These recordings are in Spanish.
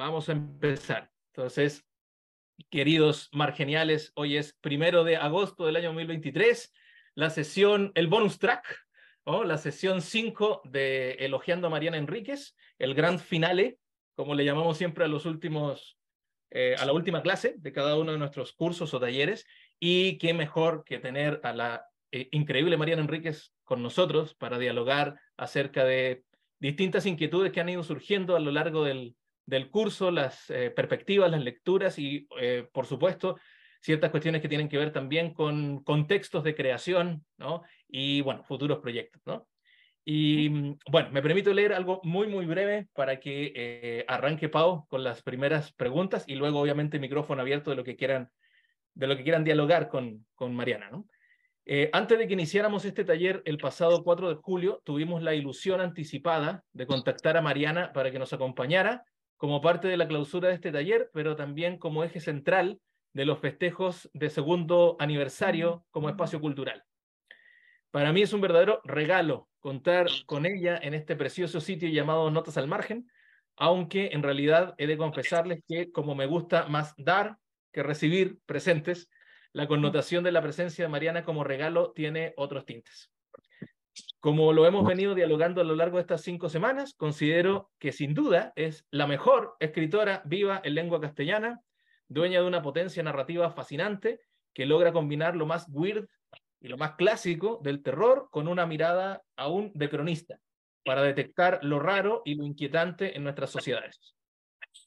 vamos a empezar. Entonces, queridos margeniales, hoy es 1 de agosto del año 2023, la sesión, el bonus track, ¿no? La sesión 5 de Elogiando a Mariana Enríquez, el gran finale, como le llamamos siempre a los últimos, a la última clase de cada uno de nuestros cursos o talleres, y qué mejor que tener a la increíble Mariana Enríquez con nosotros para dialogar acerca de distintas inquietudes que han ido surgiendo a lo largo del curso, las perspectivas, las lecturas y, por supuesto, ciertas cuestiones que tienen que ver también con contextos de creación, ¿no? Y, bueno, futuros proyectos, ¿no? Y, bueno, me permito leer algo muy, muy breve para que arranque Pau con las primeras preguntas y luego, obviamente, micrófono abierto de lo que quieran dialogar con Mariana, ¿no? Antes de que iniciáramos este taller, el pasado 4 de julio, tuvimos la ilusión anticipada de contactar a Mariana para que nos acompañara como parte de la clausura de este taller, pero también como eje central de los festejos de segundo aniversario como espacio cultural. Para mí es un verdadero regalo contar con ella en este precioso sitio llamado Notas al Margen, aunque en realidad he de confesarles que como me gusta más dar que recibir presentes, la connotación de la presencia de Mariana como regalo tiene otros tintes. Como lo hemos venido dialogando a lo largo de estas 5 semanas, considero que sin duda es la mejor escritora viva en lengua castellana, dueña de una potencia narrativa fascinante que logra combinar lo más weird y lo más clásico del terror con una mirada aún de cronista, para detectar lo raro y lo inquietante en nuestras sociedades.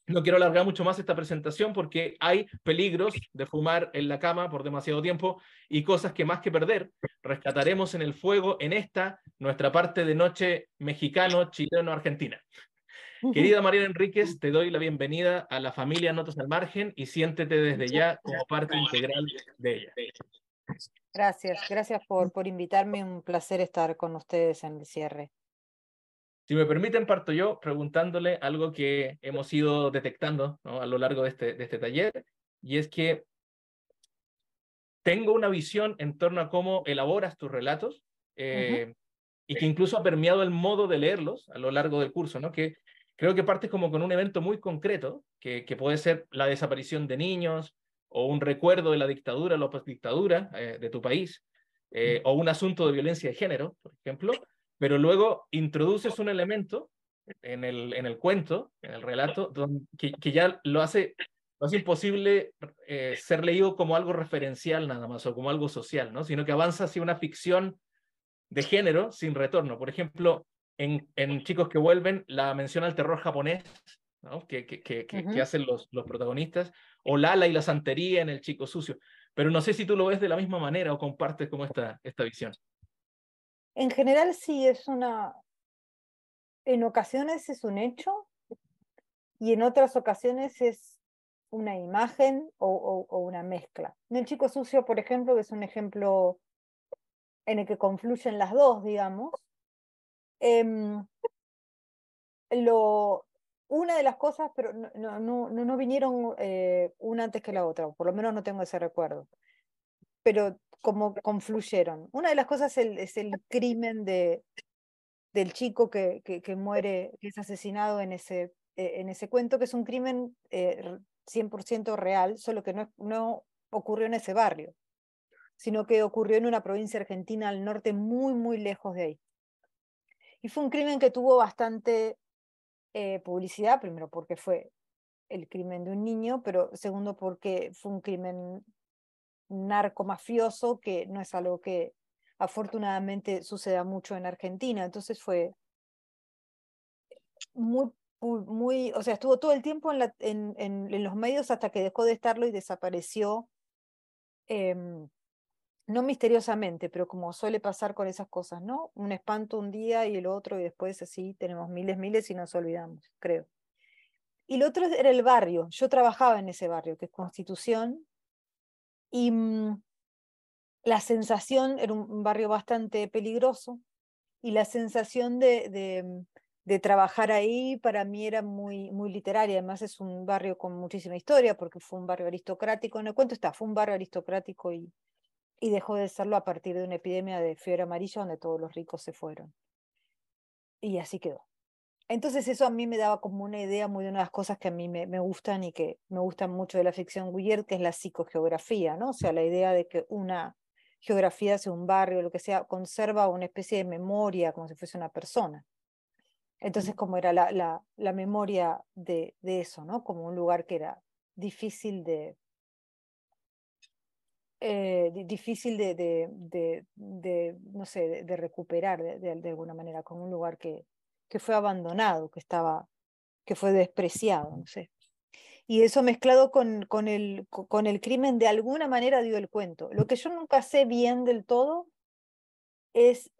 No quiero alargar mucho más esta presentación porque hay peligros de fumar en la cama por demasiado tiempo y cosas que más que perder rescataremos en el fuego en esta, nuestra parte de noche mexicano, chileno, argentina. Querida Mariana Enríquez, te doy la bienvenida a la familia Notas al Margen y siéntete desde ya como parte integral de ella. Gracias por invitarme, un placer estar con ustedes en el cierre. Si me permiten, parto yo preguntándole algo que hemos ido detectando, ¿no?, a lo largo de este taller, y es que tengo una visión en torno a cómo elaboras tus relatos y que incluso ha permeado el modo de leerlos a lo largo del curso, ¿no? Que creo que partes como con un evento muy concreto, que puede ser la desaparición de niños o un recuerdo de la dictadura o la postdictadura de tu país, o un asunto de violencia de género, por ejemplo, pero luego introduces un elemento en el cuento, en el relato, que ya lo hace imposible ser leído como algo referencial nada más o como algo social, ¿no? Sino que avanza hacia una ficción de género sin retorno. Por ejemplo, en Chicos que Vuelven, la mención al terror japonés, ¿no?, que hacen los protagonistas, o Lala y la santería en El Chico Sucio. Pero no sé si tú lo ves de la misma manera o compartes como esta visión. En general sí, en ocasiones es un hecho y en otras ocasiones es una imagen o una mezcla. En El Chico Sucio, por ejemplo, que es un ejemplo en el que confluyen las dos, digamos, una de las cosas, pero no vinieron una antes que la otra, o por lo menos no tengo ese recuerdo, pero como confluyeron. Una de las cosas es el crimen del chico que muere, que es asesinado en ese cuento, que es un crimen 100% real, solo que no ocurrió en ese barrio, sino que ocurrió en una provincia argentina al norte, muy, muy lejos de ahí. Y fue un crimen que tuvo bastante publicidad, primero porque fue el crimen de un niño, pero segundo porque fue un crimen narcomafioso, que no es algo que afortunadamente suceda mucho en Argentina. Entonces fue muy, o sea, estuvo todo el tiempo en los medios hasta que dejó de estarlo y desapareció, no misteriosamente, pero como suele pasar con esas cosas, ¿no? Un espanto un día y el otro, y después así tenemos miles y nos olvidamos, creo. Y lo otro era el barrio. Yo trabajaba en ese barrio, que es Constitución, y la sensación, era un barrio bastante peligroso, y la sensación de trabajar ahí para mí era muy, muy literaria. Además es un barrio con muchísima historia, porque fue un barrio aristocrático. En el cuento está, fue un barrio aristocrático y dejó de serlo a partir de una epidemia de fiebre amarilla donde todos los ricos se fueron. Y así quedó. Entonces eso a mí me daba como una idea muy de una de las cosas que a mí me gustan y que me gustan mucho de la ficción Guillert, que es la psicogeografía, ¿no? O sea, la idea de que una geografía hacia un barrio, lo que sea, conserva una especie de memoria como si fuese una persona. Entonces, como era la memoria de eso, ¿no? Como un lugar que era difícil difícil no sé, de recuperar de alguna manera, como un lugar que fue abandonado, que fue despreciado, no sé. Y eso mezclado con el crimen, de alguna manera dio el cuento. Lo que yo nunca sé bien del todo es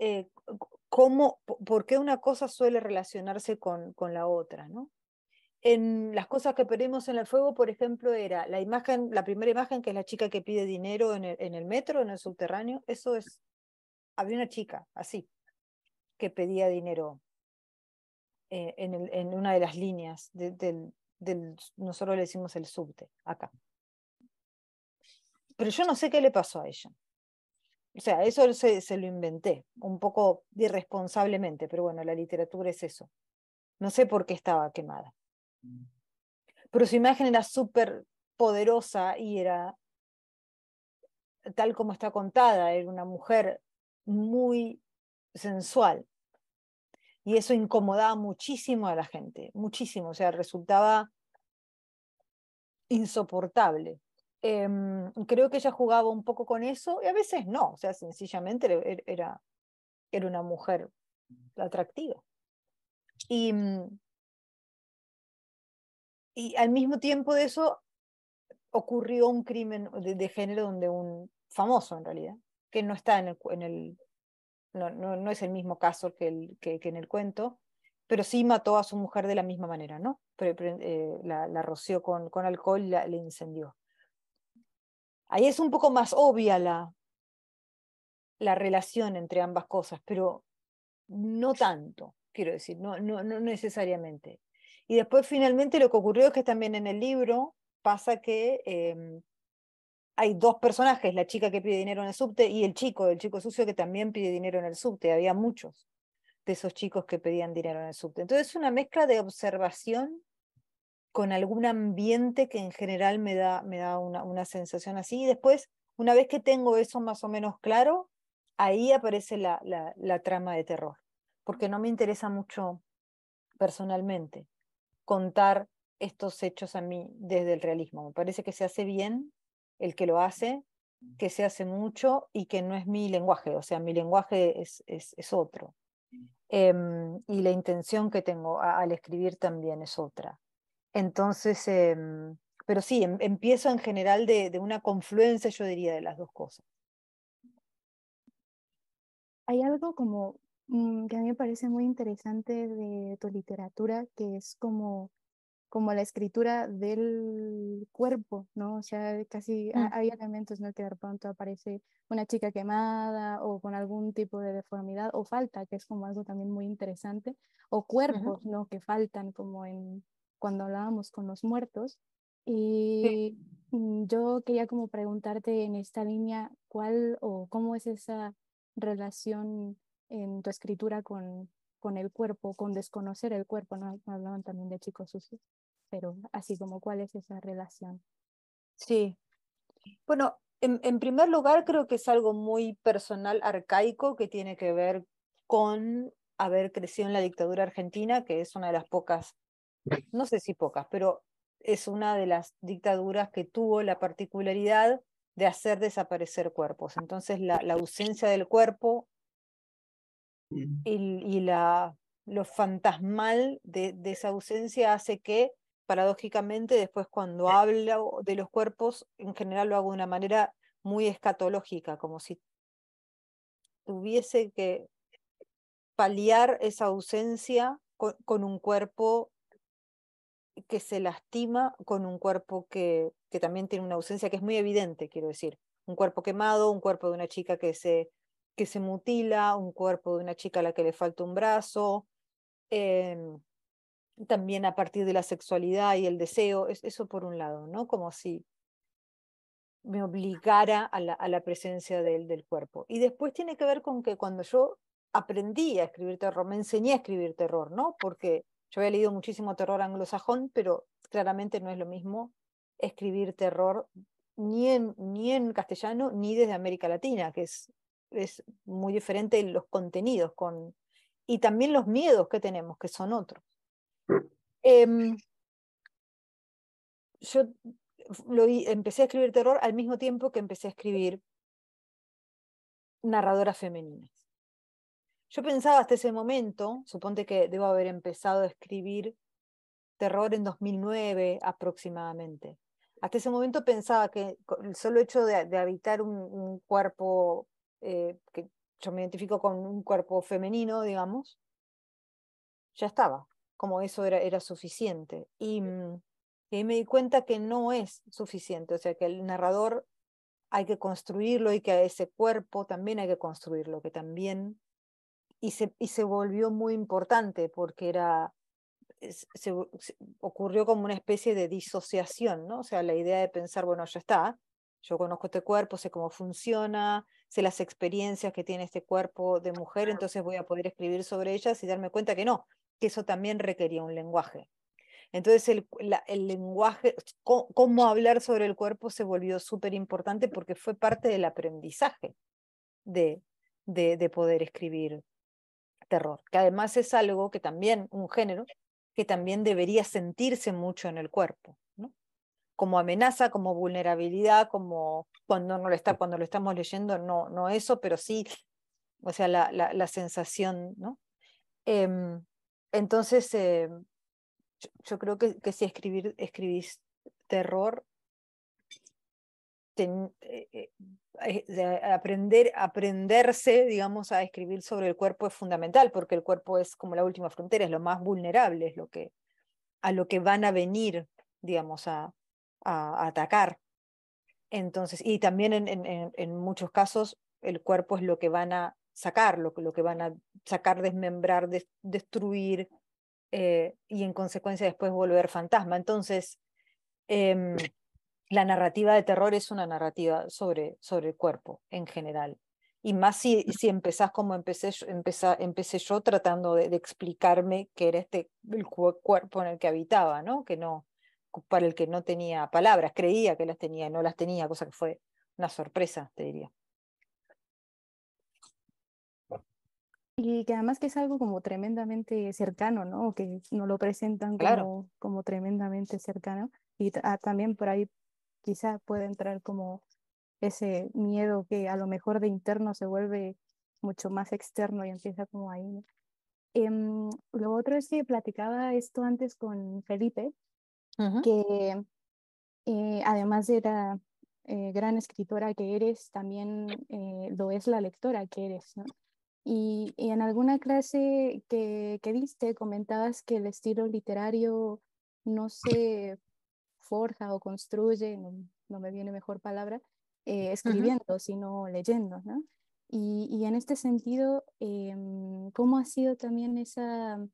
por qué una cosa suele relacionarse con la otra, ¿no? En las cosas que perdimos en el fuego, por ejemplo, era la imagen, la primera imagen, que es la chica que pide dinero en el metro, en el subterráneo. Eso es, había una chica así, que pedía dinero en una de las líneas nosotros le decimos el subte, acá. Pero yo no sé qué le pasó a ella. O sea, eso se lo inventé, un poco irresponsablemente, pero bueno, la literatura es eso. No sé por qué estaba quemada. Pero su imagen era súper poderosa y era tal como está contada, era una mujer muy sensual. Y eso incomodaba muchísimo a la gente, muchísimo, o sea, resultaba insoportable. Creo que ella jugaba un poco con eso y a veces no, o sea, sencillamente era una mujer atractiva. Y, y al mismo tiempo de eso ocurrió un crimen de género donde un famoso en realidad, que no está no es el mismo caso que en el cuento, pero sí mató a su mujer de la misma manera, ¿no? La roció con alcohol y le incendió. Ahí es un poco más obvia la relación entre ambas cosas, pero no tanto, quiero decir, no necesariamente. Y después finalmente lo que ocurrió es que también en el libro pasa que hay dos personajes, la chica que pide dinero en el subte y el chico sucio que también pide dinero en el subte. Había muchos de esos chicos que pedían dinero en el subte. Entonces es una mezcla de observación con algún ambiente que en general me da una sensación así. Y después, una vez que tengo eso más o menos claro, ahí aparece la trama de terror. Porque no me interesa mucho personalmente contar estos hechos a mí desde el realismo. Me parece que se hace bien el que lo hace, que se hace mucho y que no es mi lenguaje, o sea, mi lenguaje es otro. Y la intención que tengo al escribir también es otra. Entonces, pero sí, empiezo en general de una confluencia, yo diría, de las dos cosas. Hay algo como que a mí me parece muy interesante de tu literatura, que es como la escritura del cuerpo, ¿no? O sea, casi Mm, hay elementos, ¿no? Que de pronto aparece una chica quemada o con algún tipo de deformidad o falta, que es como algo también muy interesante, o ujú. cuerpos, ¿no? Que faltan como cuando hablábamos con los muertos. Sí. Y yo quería como preguntarte en esta línea, ¿cuál o cómo es esa relación en tu escritura con el cuerpo, con desconocer el cuerpo, ¿no? Hablaban también de chicos sucios, pero así como cuál es esa relación. Sí. Bueno, en primer lugar creo que es algo muy personal, arcaico, que tiene que ver con haber crecido en la dictadura argentina, que es una de las pocas, no sé si pocas, pero es una de las dictaduras que tuvo la particularidad de hacer desaparecer cuerpos. Entonces la ausencia del cuerpo y lo fantasmal de esa ausencia hace que, paradójicamente, después cuando hablo de los cuerpos, en general lo hago de una manera muy escatológica, como si tuviese que paliar esa ausencia con un cuerpo que se lastima, con un cuerpo que también tiene una ausencia que es muy evidente, quiero decir. Un cuerpo quemado, un cuerpo de una chica que se mutila, un cuerpo de una chica a la que le falta un brazo, em, también a partir de la sexualidad y el deseo, eso por un lado, ¿no? Como si me obligara a la presencia del cuerpo. Y después tiene que ver con que cuando yo aprendí a escribir terror, me enseñé a escribir terror, ¿no? Porque yo había leído muchísimo terror anglosajón, pero claramente no es lo mismo escribir terror ni en castellano ni desde América Latina, que es muy diferente en los contenidos y también los miedos que tenemos, que son otros. Em, yo empecé a escribir terror al mismo tiempo que empecé a escribir narradoras femeninas. Yo pensaba hasta ese momento, suponte que debo haber empezado a escribir terror en 2009 aproximadamente. Hasta ese momento pensaba que el solo hecho de habitar un cuerpo, que yo me identifico con un cuerpo femenino, digamos, ya estaba, como eso era suficiente. Y ahí me di cuenta que no es suficiente, o sea, que el narrador hay que construirlo y que a ese cuerpo también hay que construirlo, que también... Y se volvió muy importante porque ocurrió como una especie de disociación, ¿no? O sea, la idea de pensar, bueno, ya está, yo conozco este cuerpo, sé cómo funciona, sé las experiencias que tiene este cuerpo de mujer, entonces voy a poder escribir sobre ellas y darme cuenta que no, que eso también requería un lenguaje. Entonces el lenguaje, cómo hablar sobre el cuerpo se volvió súper importante porque fue parte del aprendizaje de, de poder escribir terror, que además es algo que también, un género, que también debería sentirse mucho en el cuerpo, ¿no? Como amenaza, como vulnerabilidad, como cuando cuando lo estamos leyendo, no eso, pero sí, o sea, la sensación, ¿no? Em, entonces, yo creo que si escribís terror, aprenderse, digamos, a escribir sobre el cuerpo es fundamental, porque el cuerpo es como la última frontera, es lo más vulnerable, es a lo que van a venir, digamos, a atacar. Entonces, y también en muchos casos el cuerpo es lo que van a sacar, lo que van a sacar, desmembrar, destruir, y en consecuencia después volver fantasma. Entonces, em, la narrativa de terror es una narrativa sobre el cuerpo en general. Y más si empezás como empecé yo tratando de explicarme qué era el cuerpo en el que habitaba, ¿no? Para el que no tenía palabras, creía que las tenía y no las tenía, cosa que fue una sorpresa, te diría. Y que además que es algo como tremendamente cercano, ¿no? Que nos lo presentan Claro, como tremendamente cercano. Y también por ahí quizá puede entrar como ese miedo que a lo mejor de interno se vuelve mucho más externo y empieza como ahí, ¿no? Lo otro es que platicaba esto antes con Felipe, ujú, que además de la gran escritora que eres, también lo es la lectora que eres, ¿no? Y en alguna clase que diste comentabas que el estilo literario no se forja o construye, no me viene mejor palabra, ujú. escribiendo, sino leyendo, ¿no? Y en este sentido, ¿cómo ha sido también esa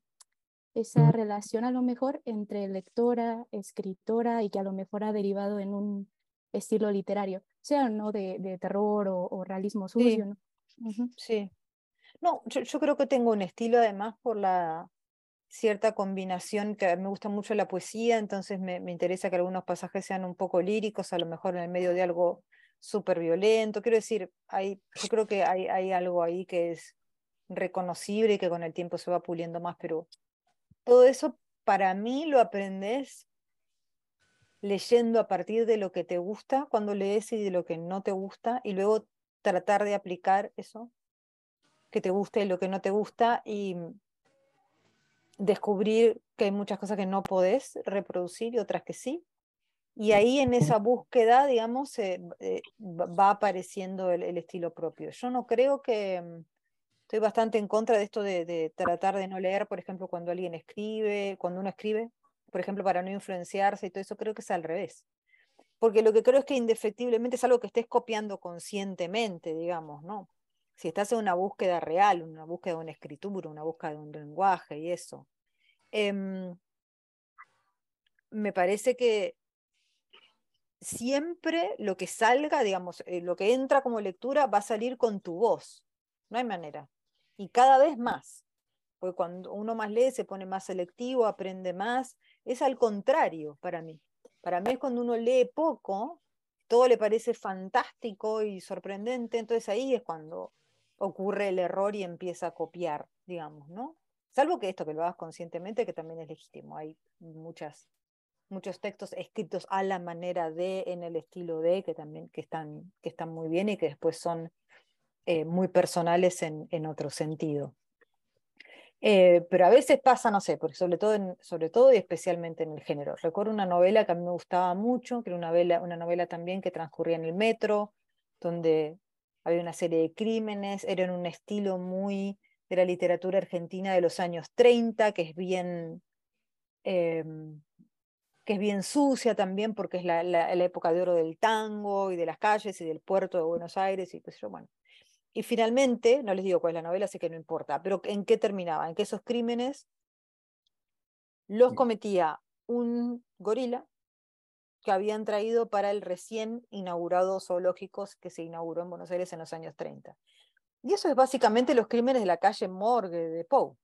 relación a lo mejor entre lectora, escritora y que a lo mejor ha derivado en un estilo literario, sea no de terror o realismo sucio, Sí, ¿no? Ujú. sí. No, yo creo que tengo un estilo además por la cierta combinación, que a mí me gusta mucho la poesía, entonces me interesa que algunos pasajes sean un poco líricos, a lo mejor en el medio de algo súper violento. Quiero decir, yo creo que hay algo ahí que es reconocible y que con el tiempo se va puliendo más, pero todo eso para mí lo aprendes leyendo a partir de lo que te gusta cuando lees y de lo que no te gusta, y luego tratar de aplicar eso que te gusta y lo que no te gusta, y descubrir que hay muchas cosas que no podés reproducir y otras que sí. Y ahí en esa búsqueda, digamos, va apareciendo el estilo propio. Yo no creo que... estoy bastante en contra de esto de tratar de no leer, por ejemplo, cuando alguien escribe, cuando uno escribe, por ejemplo, para no influenciarse y todo eso, creo que es al revés. Porque lo que creo es que indefectiblemente es algo que estés copiando conscientemente, digamos, ¿no? Si estás en una búsqueda real, una búsqueda de una escritura, una búsqueda de un lenguaje y eso. Em, Me parece que siempre lo que salga, digamos, lo que entra como lectura va a salir con tu voz, no hay manera. Y cada vez más. porque cuando uno más lee se pone más selectivo, aprende más. Es al contrario para mí. Para mí es cuando uno lee poco, todo le parece fantástico y sorprendente, entonces ahí es cuando ocurre el error y empieza a copiar, digamos, ¿no? Salvo que esto, que lo hagas conscientemente, que también es legítimo. Hay muchos textos escritos a la manera de, en el estilo de, que también que están muy bien y que después son muy personales en otro sentido. Pero a veces pasa, no sé, porque sobre todo y especialmente en el género. Recuerdo una novela que a mí me gustaba mucho, que era una novela también que transcurría en el metro, donde había una serie de crímenes, era en un estilo muy de la literatura argentina de los años 30, eh, que es bien sucia también, porque es la época de oro del tango y de las calles y del puerto de Buenos Aires y qué sé yo, bueno. Y finalmente, no les digo cuál es la novela, así que no importa, pero ¿en qué terminaba? En que esos crímenes los cometía un gorila que habían traído para el recién inaugurado zoológico que se inauguró en Buenos Aires en los años 30. Y eso es básicamente los crímenes de la calle Morgue de Poe.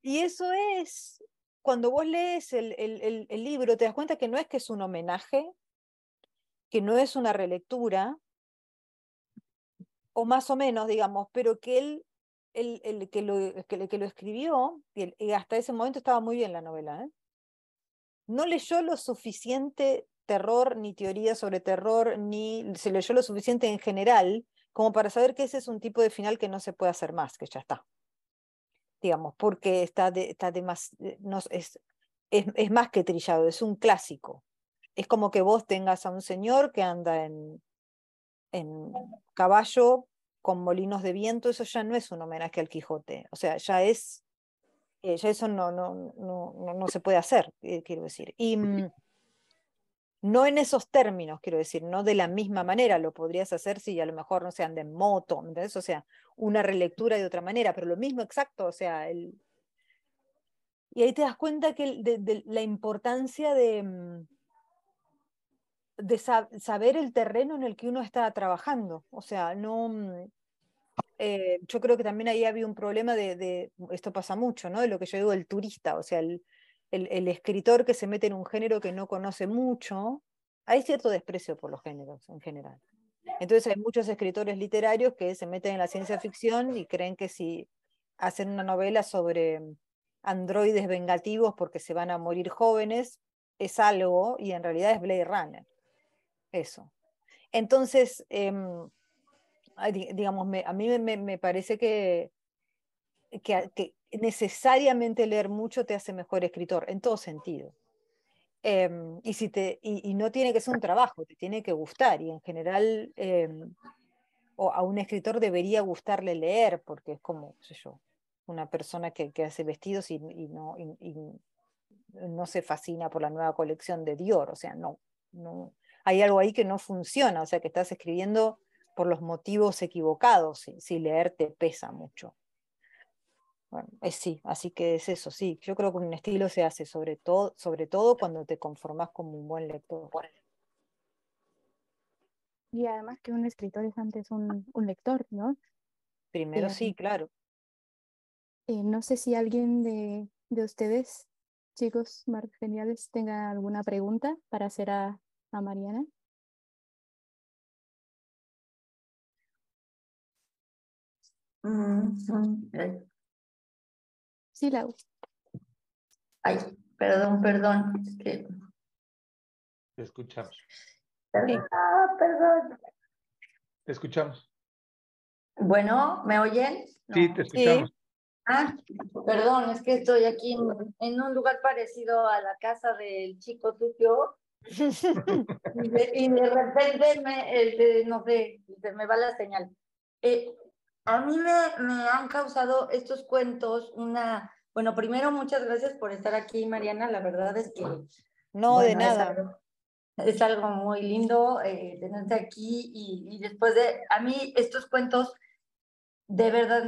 Y eso es, cuando vos lees el libro, te das cuenta que no es que es un homenaje, que no es una relectura, o más o menos, digamos, pero que el que lo escribió, y hasta ese momento estaba muy bien la novela, ¿eh? No leyó lo suficiente terror, ni teoría sobre terror, ni se leyó lo suficiente en general, como para saber que ese es un tipo de final que no se puede hacer más, que ya está. Digamos, porque está de más, no, es más que trillado, es un clásico. Es como que vos tengas a un señor que anda en caballo con molinos de viento, eso ya no es un homenaje al Quijote, o sea, ya eso no se puede hacer, quiero decir. Y no en esos términos, quiero decir, no de la misma manera, lo podrías hacer si a lo mejor no se anda en moto, ¿entendés? O sea, una relectura de otra manera, pero lo mismo exacto, o sea, y ahí te das cuenta que de la importancia de saber el terreno en el que uno está trabajando, o sea, no... yo creo que también ahí había un problema esto pasa mucho, ¿no? De lo que yo digo el turista, o sea, el escritor que se mete en un género que no conoce mucho, hay cierto desprecio por los géneros en general. Entonces hay muchos escritores literarios que se meten en la ciencia ficción y creen que si hacen una novela sobre androides vengativos porque se van a morir jóvenes, es algo, y en realidad es Blade Runner, eso. Entonces, digamos, a mí me parece que necesariamente leer mucho te hace mejor escritor, en todo sentido. Y no tiene que ser un trabajo, te tiene que gustar, y en general o a un escritor debería gustarle leer, porque es como, qué sé yo, una persona que hace vestidos y no se fascina por la nueva colección de Dior, o sea, no, hay algo ahí que no funciona, o sea, que estás escribiendo por los motivos equivocados, si leer te pesa mucho. Bueno, sí, así que es eso, sí. Yo creo que un estilo se hace sobre todo cuando te conformas como un buen lector. Y además que un escritor es antes un lector, ¿no? Primero sí, claro. No sé si alguien de ustedes, chicos geniales, tenga alguna pregunta para hacer a Mariana. Sí, Lau. Ay, perdón, es que... Te escuchamos. Perdón. Te escuchamos. Bueno, ¿me oyen? No. Sí, te escuchamos. Perdón, es que estoy aquí en un lugar parecido a la casa del chico sucio y de repente no sé, se me va la señal. A mí me han causado estos cuentos bueno, primero muchas gracias por estar aquí, Mariana, la verdad es que... No, bueno, de nada. Es algo muy lindo tenerte aquí y después a mí estos cuentos de verdad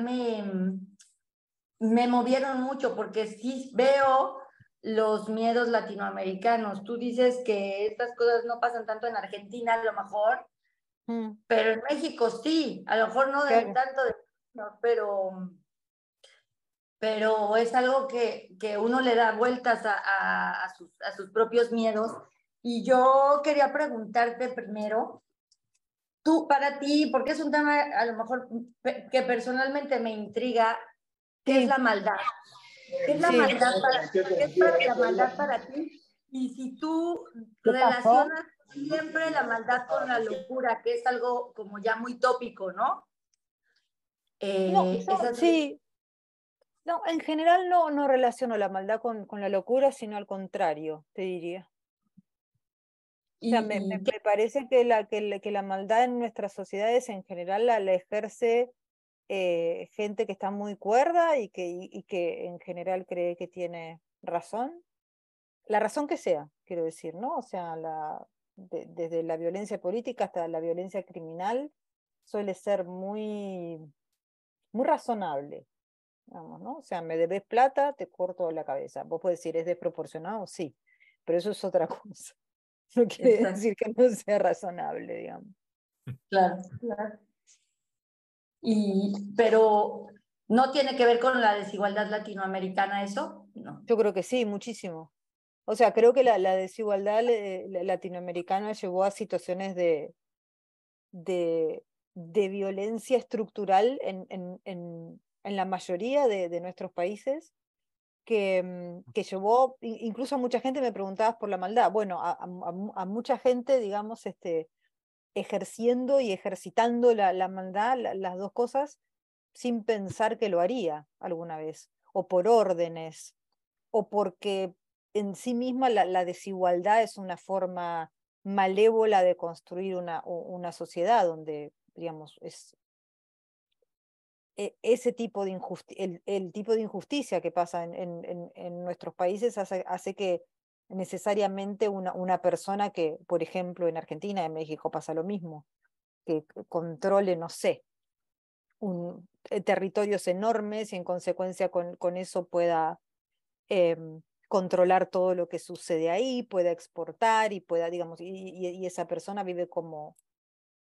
me movieron mucho porque sí veo los miedos latinoamericanos. Tú dices que estas cosas no pasan tanto en Argentina a lo mejor, pero en México sí, a lo mejor no Claro. tanto, pero pero es algo que uno le da vueltas a sus propios miedos. Y yo quería preguntarte primero, tú, para ti, porque es un tema a lo mejor que personalmente me intriga, ¿qué es la maldad? ¿Qué es la maldad la maldad para ti? Y si tú relacionas siempre la maldad con la locura, que es algo como ya muy tópico, ¿no? Sí. No, en general no relaciono la maldad con la locura, sino al contrario, te diría. O sea, me parece que la maldad en nuestras sociedades en general la ejerce gente que está muy cuerda y que en general cree que tiene razón. La razón que sea, quiero decir, ¿no? O sea, desde la violencia política hasta la violencia criminal suele ser muy razonable, digamos, ¿no? O sea, me debes plata, te corto la cabeza. Vos podés decir, ¿es desproporcionado? Sí, pero eso es otra cosa. No quiere decir que no sea razonable, digamos. Claro, claro. Pero ¿no tiene que ver con la desigualdad latinoamericana eso? No. Yo creo que sí, muchísimo. O sea, creo que la desigualdad latinoamericana llevó a situaciones de violencia estructural en la mayoría de nuestros países, que llevó, incluso a mucha gente, me preguntabas por la maldad, bueno, a mucha gente, digamos, ejerciendo y ejercitando la maldad, las dos cosas, sin pensar que lo haría alguna vez, o por órdenes, o porque en sí misma la desigualdad es una forma malévola de construir una sociedad donde, digamos, ese tipo de el tipo de injusticia que pasa en nuestros países hace que necesariamente una persona que, por ejemplo, en Argentina, en México pasa lo mismo, que controle, no sé, territorios enormes y en consecuencia con eso pueda controlar todo lo que sucede ahí, pueda exportar y pueda, digamos, y esa persona vive como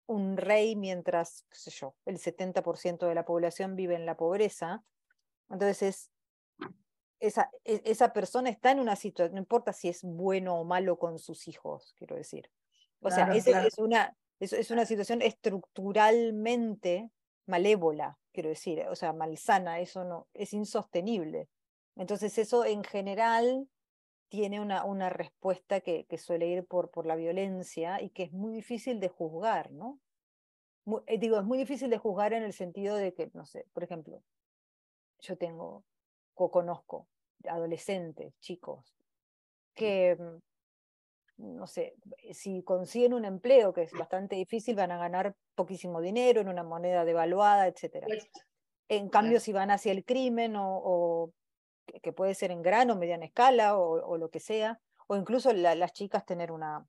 un rey mientras, qué sé yo, el 70% de la población vive en la pobreza. Entonces esa persona está en una situación, no importa si es bueno o malo con sus hijos, quiero decir. O sea, Claro. es una situación estructuralmente malévola, quiero decir, o sea, malsana, eso no, es insostenible. Entonces eso en general tiene una respuesta que suele ir por la violencia y que es muy difícil de juzgar, ¿no? Digo, es muy difícil de juzgar en el sentido de que, no sé, por ejemplo, yo conozco adolescentes, chicos, que, no sé, si consiguen un empleo, que es bastante difícil, van a ganar poquísimo dinero en una moneda devaluada, etc. En cambio, si van hacia el crimen o que puede ser en gran o mediana escala o lo que sea, o incluso las chicas tener una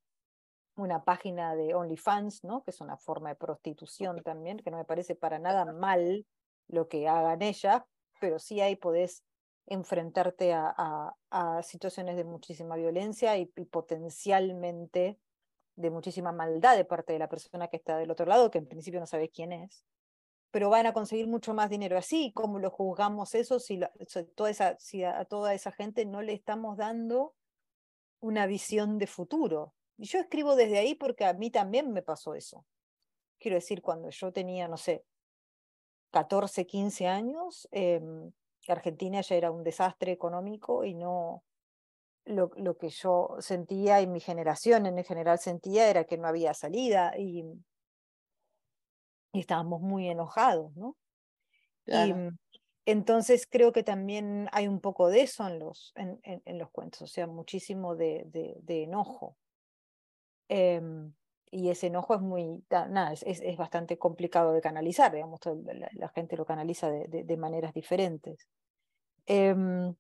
página de OnlyFans, ¿no? Que es una forma de prostitución también, que no me parece para nada mal lo que hagan ellas, pero sí ahí podés enfrentarte a situaciones de muchísima violencia y potencialmente de muchísima maldad de parte de la persona que está del otro lado, que en principio no sabés quién es, pero van a conseguir mucho más dinero así. ¿Cómo lo juzgamos eso si a toda esa gente no le estamos dando una visión de futuro? Y yo escribo desde ahí porque a mí también me pasó eso. Quiero decir, cuando yo tenía, no sé, 14, 15 años, Argentina ya era un desastre económico y no, lo que yo sentía y mi generación en general sentía era que no había salida y estábamos muy enojados, ¿no? Claro. Y entonces creo que también hay un poco de eso en los cuentos, o sea, muchísimo de enojo. Y ese enojo es nada, es bastante complicado de canalizar, digamos, la gente lo canaliza de maneras diferentes. Pero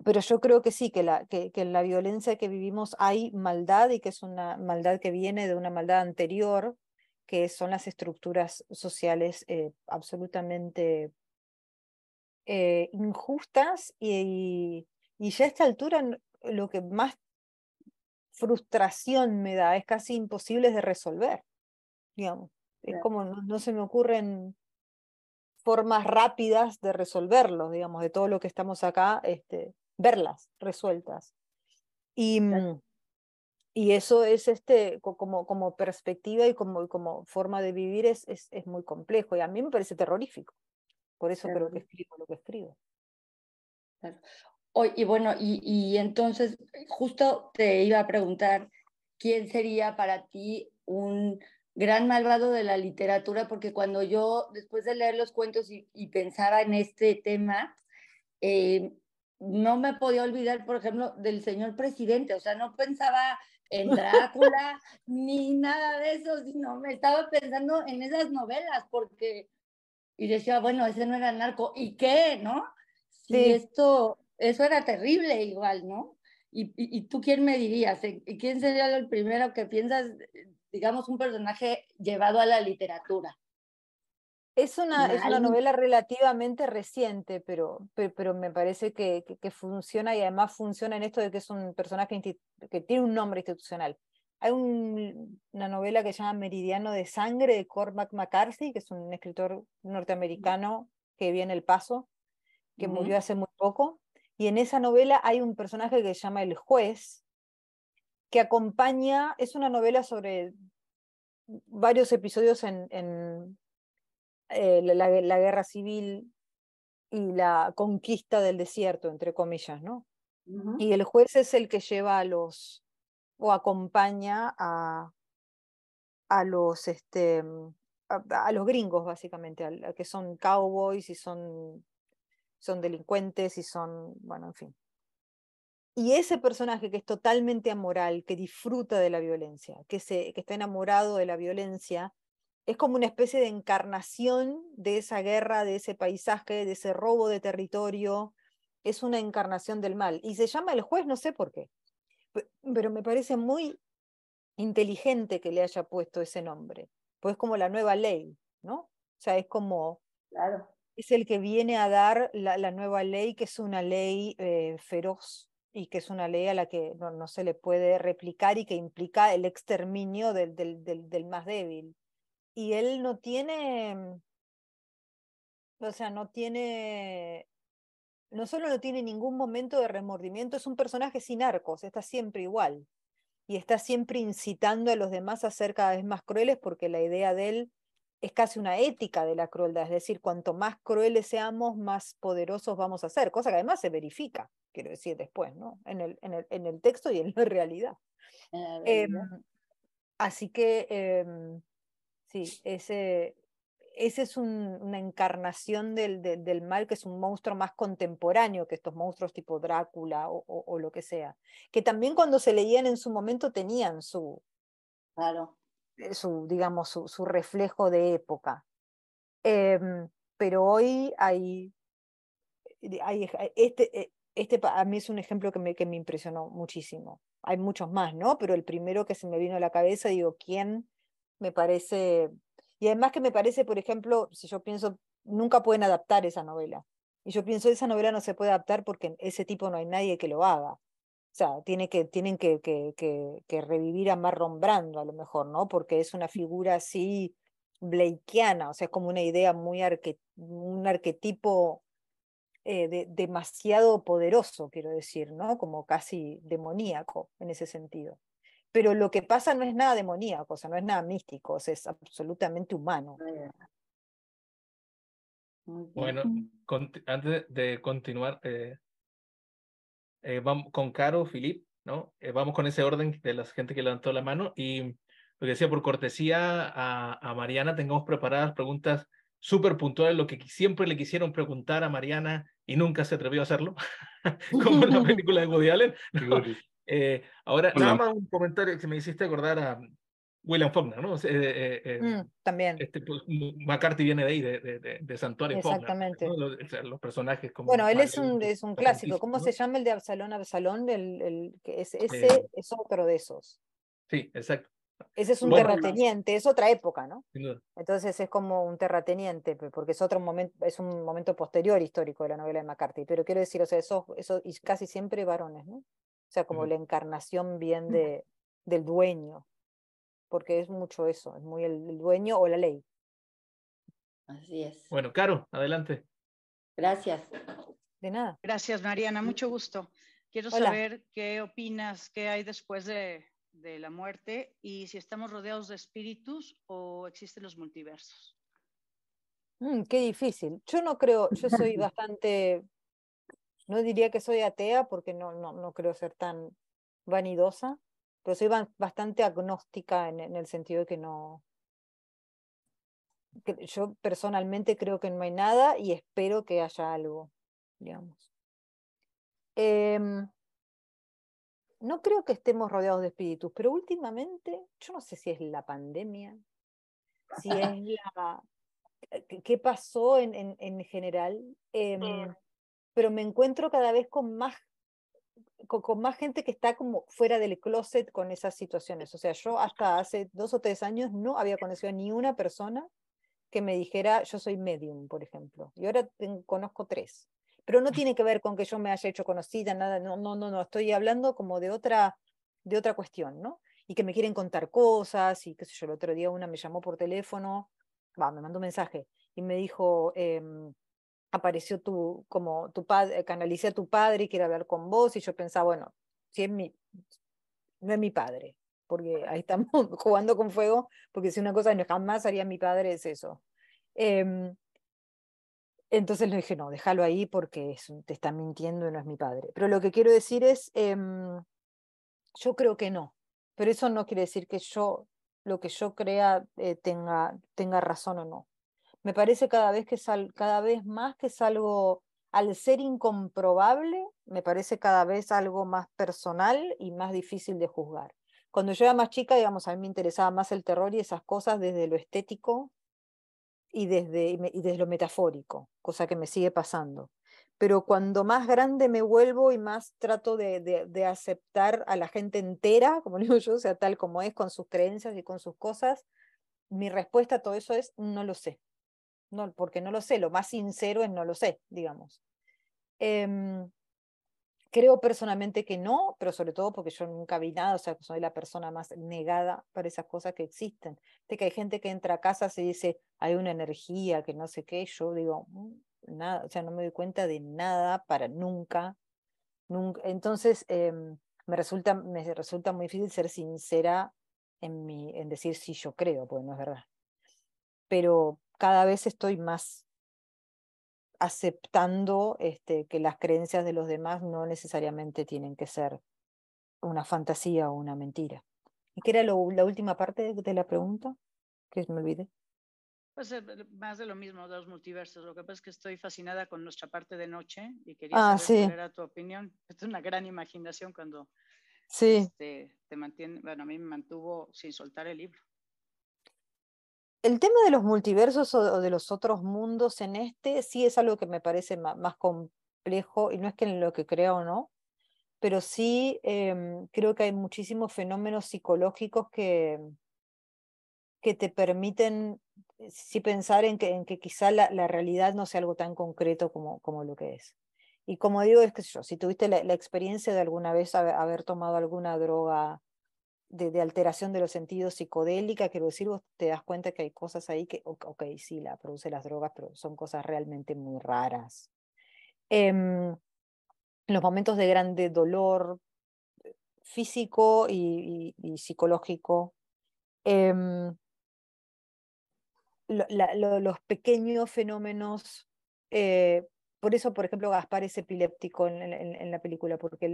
yo creo que sí, que en la violencia que vivimos hay maldad y que es una maldad que viene de una maldad anterior, que son las estructuras sociales absolutamente injustas y ya a esta altura lo que más frustración me da es casi imposible de resolver, digamos. Es como no se me ocurren formas rápidas de resolverlo, digamos, de todo lo que estamos acá, verlas resueltas. Y eso es como perspectiva y como forma de vivir es muy complejo. Y a mí me parece terrorífico. Por eso creo que escribo lo que escribo. Claro. Y bueno, y entonces justo te iba a preguntar quién sería para ti un gran malvado de la literatura, porque cuando yo, después de leer los cuentos y pensaba en este tema, no me podía olvidar, por ejemplo, del señor presidente, o sea, no pensaba en Drácula ni nada de eso, sino me estaba pensando en esas novelas, porque, y decía, bueno, ese no era narco, ¿y qué, no? Si Sí. eso era terrible igual, ¿no? Y tú quién me dirías, ¿quién sería el primero que piensas, digamos, un personaje llevado a la literatura? Es una Mal. novela relativamente reciente, pero me parece que funciona, y además funciona en esto de que es un personaje que tiene un nombre institucional. Hay una novela que se llama Meridiano de Sangre, de Cormac McCarthy, que es un escritor norteamericano que vive en El Paso, que murió hace muy poco. Y en esa novela hay un personaje que se llama El Juez, que acompaña, es una novela sobre varios episodios en la guerra civil y la conquista del desierto, entre comillas, ¿no? Y el juez es el que lleva o acompaña a los, a los gringos, básicamente, a que son cowboys y son delincuentes y son, bueno, en fin. Y ese personaje que es totalmente amoral, que disfruta de la violencia, que está enamorado de la violencia, es como una especie de encarnación de esa guerra, de ese paisaje, de ese robo de territorio. Es una encarnación del mal. Y se llama El Juez, no sé por qué, pero me parece muy inteligente que le haya puesto ese nombre, pues es como la nueva ley, ¿no? O sea, es como, Claro. es el que viene a dar la nueva ley, que es una ley feroz y que es una ley a la que no se le puede replicar y que implica el exterminio del más débil. Y él no tiene, o sea, no solo no tiene ningún momento de remordimiento, es un personaje sin arcos, está siempre igual. Y está siempre incitando a los demás a ser cada vez más crueles, porque la idea de él es casi una ética de la crueldad, es decir, cuanto más crueles seamos, más poderosos vamos a ser, cosa que además se verifica, quiero decir, después, ¿no? En el texto y en la realidad. Así que, sí, ese es una encarnación del mal, que es un monstruo más contemporáneo que estos monstruos tipo Drácula o lo que sea, que también cuando se leían en su momento tenían Claro. digamos, su reflejo de época. Pero hoy a mí es un ejemplo que me impresionó muchísimo. Hay muchos más, ¿no? Pero el primero que se me vino a la cabeza, digo, ¿quién me parece? Y además que me parece, por ejemplo, si yo pienso, nunca pueden adaptar esa novela. Y yo pienso, esa novela no se puede adaptar porque ese tipo no hay nadie que lo haga. O sea, tienen que revivir a Marlon Brando a lo mejor, ¿no? Porque es una figura así blakeana, o sea, es como una idea un arquetipo demasiado poderoso, quiero decir, ¿no? Como casi demoníaco en ese sentido. Pero lo que pasa no es nada demoníaco, o sea, no es nada místico, o sea, es absolutamente humano. Bueno, antes de continuar, vamos con Caro, Filip, ¿no? Vamos con ese orden de la gente que levantó la mano y lo que decía, por cortesía a Mariana, tengamos preparadas preguntas súper puntuales, lo que siempre le quisieron preguntar a Mariana y nunca se atrevió a hacerlo, como en la película de Woody Allen, ¿no? Ahora, nada más un comentario que me hiciste acordar a William Faulkner, ¿no? También, Pues, McCarthy viene de ahí, de Santuario Faulkner, exactamente. ¿no? O sea, los personajes como Bueno, él es malévolos, un clásico. potentísimos, ¿Cómo se ¿no? llama el de Absalón? Absalón, ese Eh, es otro de esos. sí, exacto. Ese es un Bueno, terrateniente, es otra época, ¿no? sin duda. Entonces es como un terrateniente, porque es otro momento, es un momento posterior histórico de la novela de McCarthy. Pero quiero decir, o sea, eso y casi siempre varones, ¿no? O sea, como la encarnación bien del dueño, porque es mucho eso, es muy el dueño o la ley. Así es. Bueno, Caro, adelante. Gracias. De nada. Gracias, Mariana. Mucho gusto. Quiero Hola. saber qué opinas, qué hay después de la muerte y si estamos rodeados de espíritus o existen los multiversos. Qué difícil. Yo no creo, yo soy bastante, no diría que soy atea porque no creo ser tan vanidosa, pero soy bastante agnóstica en el sentido de que no, que yo personalmente creo que no hay nada y espero que haya algo, digamos. No creo que estemos rodeados de espíritus, pero últimamente, yo no sé si es la pandemia, si es qué pasó en general, pero me encuentro cada vez con más gente que está como fuera del closet con esas situaciones. O sea, yo hasta hace 2 o 3 años no había conocido a ni una persona que me dijera yo soy medium, por ejemplo. Y ahora conozco 3. Pero no tiene que ver con que yo me haya hecho conocida, nada, no, estoy hablando como de otra cuestión, ¿no? Y que me quieren contar cosas, y qué sé yo, el otro día una me llamó por teléfono, me mandó un mensaje, y me dijo, apareció como tu padre, canalicé a tu padre y quiere hablar con vos, y yo pensaba, bueno, si no es mi padre, porque ahí estamos jugando con fuego, porque si una cosa no jamás haría mi padre es eso. Entonces le dije, no, déjalo ahí porque te está mintiendo y no es mi padre. Pero lo que quiero decir es, yo creo que no, pero eso no quiere decir que lo que yo crea tenga razón o no. Me parece cada vez más que es algo, al ser incomprobable, me parece cada vez algo más personal y más difícil de juzgar. Cuando yo era más chica, digamos, a mí me interesaba más el terror y esas cosas desde lo estético y desde lo metafórico, cosa que me sigue pasando. Pero cuando más grande me vuelvo y más trato de aceptar a la gente entera, como digo yo, o sea, tal como es, con sus creencias y con sus cosas, mi respuesta a todo eso es no lo sé. No, porque no lo sé, lo más sincero es no lo sé, digamos. Creo personalmente que no, pero sobre todo porque yo nunca vi nada, o sea, soy la persona más negada para esas cosas que existen. De que hay gente que entra a casa y dice, hay una energía, que no sé qué, yo digo, nada, o sea, no me doy cuenta de nada para nunca. Nunca. Entonces, me resulta muy difícil ser sincera en decir sí, yo creo, porque no es verdad. Pero cada vez estoy más aceptando que las creencias de los demás no necesariamente tienen que ser una fantasía o una mentira. ¿Y qué era la última parte de la pregunta? Que me olvidé. Pues más de lo mismo, de los multiversos. Lo que pasa es que estoy fascinada con nuestra parte de noche y quería saber Sí, cuál era tu opinión. Es una gran imaginación cuando sí. te mantiene, bueno, a mí me mantuvo sin soltar el libro. El tema de los multiversos o de los otros mundos en sí es algo que me parece más complejo, y no es que en lo que crea o no, pero sí creo que hay muchísimos fenómenos psicológicos que te permiten sí pensar en que quizá la realidad no sea algo tan concreto como lo que es. Y como digo, es que si tuviste la experiencia de alguna vez haber tomado alguna droga de alteración de los sentidos psicodélica, quiero decir, vos te das cuenta que hay cosas ahí que, ok, sí, la produce las drogas, pero son cosas realmente muy raras. En los momentos de grande dolor físico y psicológico, los pequeños fenómenos, por eso, por ejemplo, Gaspar es epiléptico en la película, porque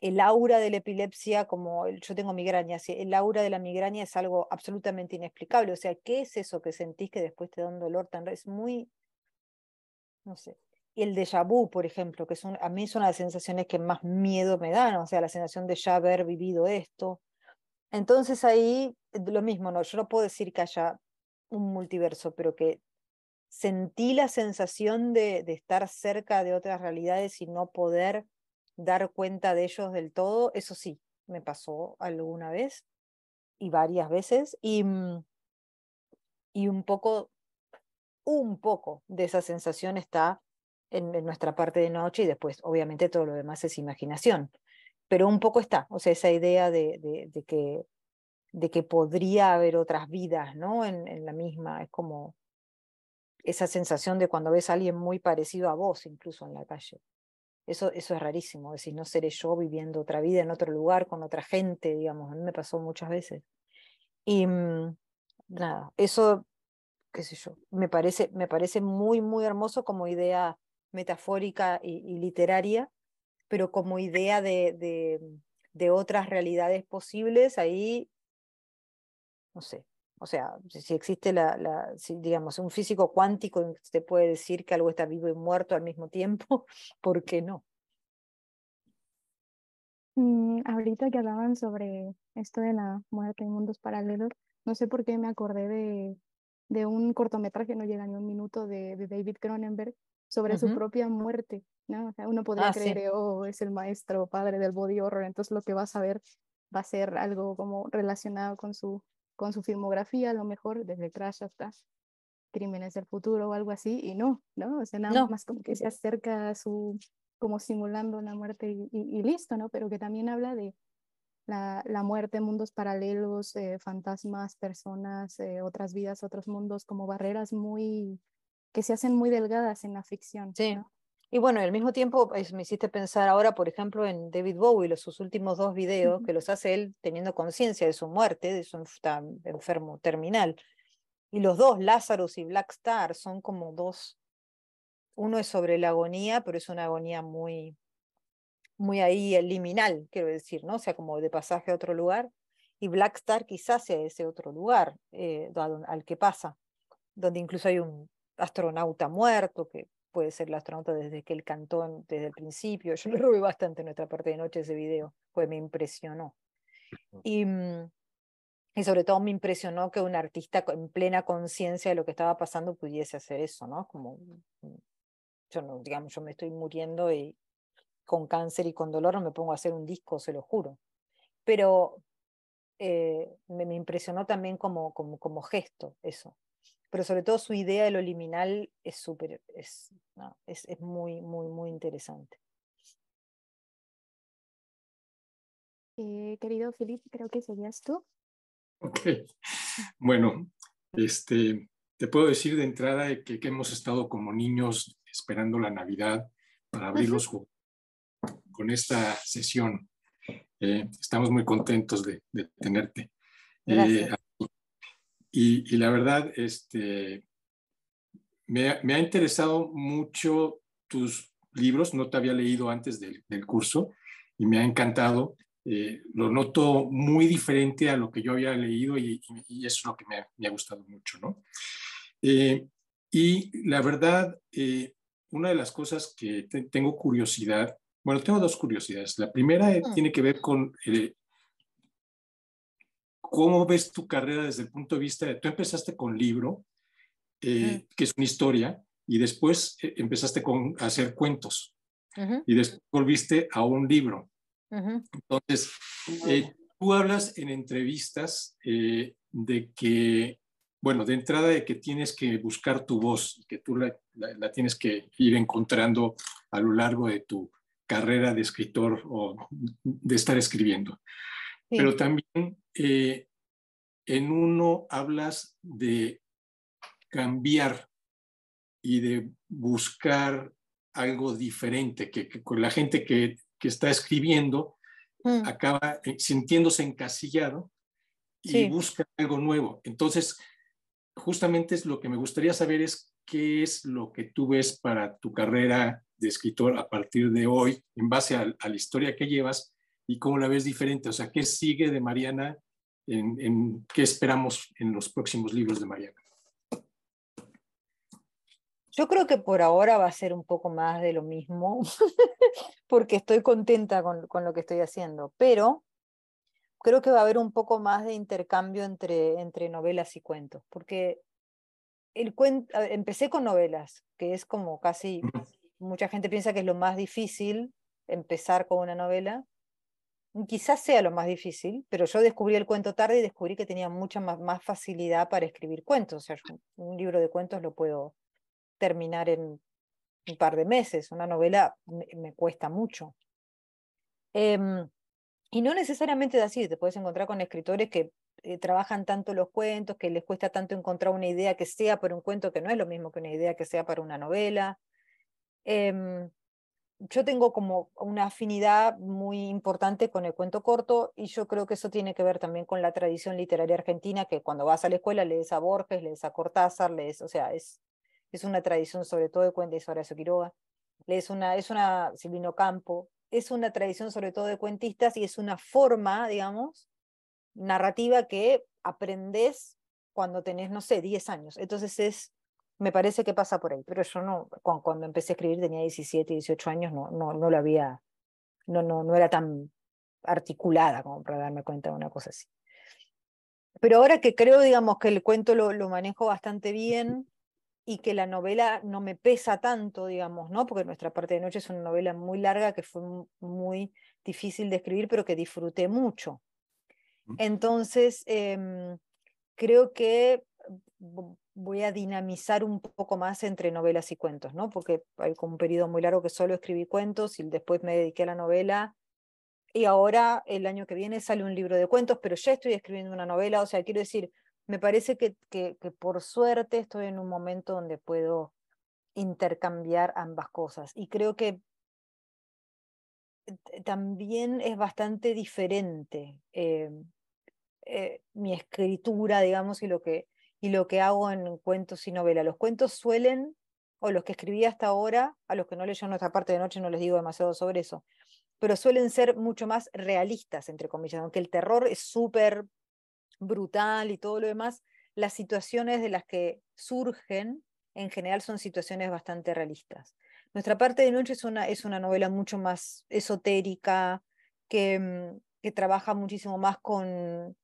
el aura de la epilepsia, como yo tengo migraña, el aura de la migraña es algo absolutamente inexplicable. O sea, ¿qué es eso que sentís que después te da un dolor tan raro? Es muy, no sé. Y el déjà vu, por ejemplo, que a mí son las sensaciones que más miedo me dan, o sea, la sensación de ya haber vivido esto. Entonces ahí, lo mismo, no, yo no puedo decir que haya un multiverso, pero que sentí la sensación de estar cerca de otras realidades y no poder dar cuenta de ellos del todo, eso sí, me pasó alguna vez y varias veces, y un poco de esa sensación está en nuestra parte de noche, y después obviamente todo lo demás es imaginación, pero un poco está, o sea, esa idea de que podría haber otras vidas, ¿no? En la misma, es como esa sensación de cuando ves a alguien muy parecido a vos, incluso en la calle. Eso es rarísimo, es decir, no seré yo viviendo otra vida en otro lugar, con otra gente, digamos, a mí me pasó muchas veces. Y nada, eso, qué sé yo, me parece muy, muy hermoso como idea metafórica y literaria, pero como idea de otras realidades posibles, ahí, no sé. O sea, si existe digamos, un físico cuántico te puede decir que algo está vivo y muerto al mismo tiempo, ¿por qué no? Ahorita que hablaban sobre esto de la muerte en mundos paralelos, no sé por qué me acordé de un cortometraje, no llega ni un minuto, de David Cronenberg sobre su Ujú. propia muerte, ¿no? O sea, uno podría Ah, creer, sí. oh, es el maestro padre del body horror, entonces lo que vas a ver va a ser algo como relacionado con su filmografía, a lo mejor desde Crash hasta Crímenes del Futuro o algo así, y no, ¿no? O sea, nada No, más como que se acerca a su, como simulando la muerte y listo, ¿no? Pero que también habla de la muerte, mundos paralelos, fantasmas, personas, otras vidas, otros mundos, como barreras muy, que se hacen muy delgadas en la ficción, sí. ¿no? Y bueno, al mismo tiempo me hiciste pensar ahora, por ejemplo, en David Bowie, sus últimos 2 videos, Ujú. que los hace él teniendo conciencia de su muerte, de su está enfermo terminal. Y los dos, Lazarus y Black Star, son como dos. Uno es sobre la agonía, pero es una agonía muy, muy ahí liminal, quiero decir, ¿no? O sea, como de pasaje a otro lugar. Y Black Star quizás sea ese otro lugar al que pasa, donde incluso hay un astronauta muerto, que puede ser el astronauta desde que él cantó desde el principio. Yo le robé bastante en nuestra parte de noche ese video, pues me impresionó. Y, y sobre todo me impresionó que un artista en plena conciencia de lo que estaba pasando pudiese hacer eso, ¿no? Como, yo no, digamos, yo me estoy muriendo y con cáncer y con dolor no me pongo a hacer un disco, se lo juro. Pero me impresionó también como gesto eso. Pero sobre todo su idea de lo liminal es súper, no, es muy, muy, muy interesante. Querido Philip, creo que serías tú. Ok, bueno, te puedo decir de entrada que hemos estado como niños esperando la Navidad para abrir los juegos con esta sesión. Estamos muy contentos de tenerte. Gracias. Y la verdad, me ha interesado mucho tus libros, no te había leído antes del curso y me ha encantado. Lo noto muy diferente a lo que yo había leído y eso es lo que me ha gustado mucho, ¿no? Y la verdad, una de las cosas que tengo curiosidad, bueno, tengo 2 curiosidades. La primera tiene que ver con cómo ves tu carrera desde el punto de vista de, tú empezaste con libro, que es una historia, y después empezaste a hacer cuentos, y después volviste a un libro. Entonces, tú hablas en entrevistas de que, bueno, de entrada de que tienes que buscar tu voz y que tú la tienes que ir encontrando a lo largo de tu carrera de escritor o de estar escribiendo. Sí. Pero también en uno hablas de cambiar y de buscar algo diferente, que con la gente que está escribiendo acaba sintiéndose encasillado y Sí. busca algo nuevo. Entonces, justamente es lo que me gustaría saber es qué es lo que tú ves para tu carrera de escritor a partir de hoy, en base a la historia que llevas y cómo la ves diferente. O sea, ¿qué sigue de Mariana? ¿Qué esperamos en los próximos libros de Mariana? Yo creo que por ahora va a ser un poco más de lo mismo, porque estoy contenta con lo que estoy haciendo, pero creo que va a haber un poco más de intercambio entre novelas y cuentos, porque empecé con novelas, que es como casi, mucha gente piensa que es lo más difícil empezar con una novela. Quizás sea lo más difícil, pero yo descubrí el cuento tarde y descubrí que tenía mucha más facilidad para escribir cuentos. O sea, un libro de cuentos lo puedo terminar en un par de meses, una novela me cuesta mucho. Y no necesariamente es así, te puedes encontrar con escritores que trabajan tanto los cuentos, que les cuesta tanto encontrar una idea que sea para un cuento, que no es lo mismo que una idea que sea para una novela. Yo tengo como una afinidad muy importante con el cuento corto, y yo creo que eso tiene que ver también con la tradición literaria argentina, que cuando vas a la escuela lees a Borges, lees a Cortázar, lees, o sea, es una tradición sobre todo de cuentos, Horacio Quiroga, es una Silvino Campo, es una tradición sobre todo de cuentistas, y es una forma, digamos, narrativa que aprendes cuando tenés, no sé, 10 años. Entonces me parece que pasa por ahí, pero yo no, cuando empecé a escribir tenía 17, 18 años, no lo había, no era tan articulada como para darme cuenta de una cosa así. Pero ahora que creo, digamos, que el cuento lo manejo bastante bien, y que la novela no me pesa tanto, digamos, ¿no? Porque Nuestra parte de noche es una novela muy larga que fue muy difícil de escribir, pero que disfruté mucho. Entonces, creo que voy a dinamizar un poco más entre novelas y cuentos, ¿no? Porque hay como un periodo muy largo que solo escribí cuentos y después me dediqué a la novela, y ahora el año que viene sale un libro de cuentos, pero ya estoy escribiendo una novela. O sea, quiero decir, me parece que por suerte estoy en un momento donde puedo intercambiar ambas cosas, y creo que también es bastante diferente mi escritura, digamos, y lo que hago en cuentos y novela. Los cuentos suelen, o los que escribí hasta ahora, a los que no leyeron Nuestra parte de noche no les digo demasiado sobre eso, pero suelen ser mucho más realistas, entre comillas, aunque el terror es súper brutal y todo lo demás. Las situaciones de las que surgen en general son situaciones bastante realistas. Nuestra parte de noche es una novela mucho más esotérica, que trabaja muchísimo más con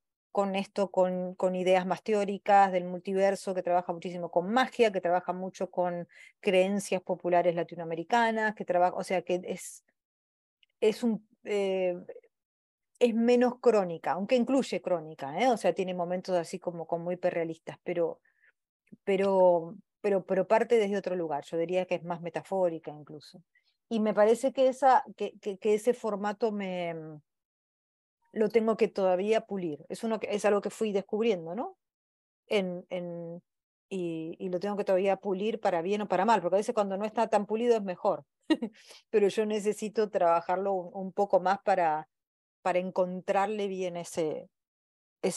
esto, con ideas más teóricas del multiverso, que trabaja muchísimo con magia, que trabaja mucho con creencias populares latinoamericanas, que trabaja, o sea, que es es menos crónica, aunque incluye crónica, ¿eh? O sea, tiene momentos así como hiperrealistas, pero parte desde otro lugar. Yo diría que es más metafórica incluso. Y me parece que ese formato lo tengo que todavía pulir. Es algo que fui descubriendo, ¿no? Y lo tengo que todavía pulir, para bien o para mal, porque a veces cuando no está tan pulido es mejor. Pero yo necesito trabajarlo un poco más para encontrarle bien ese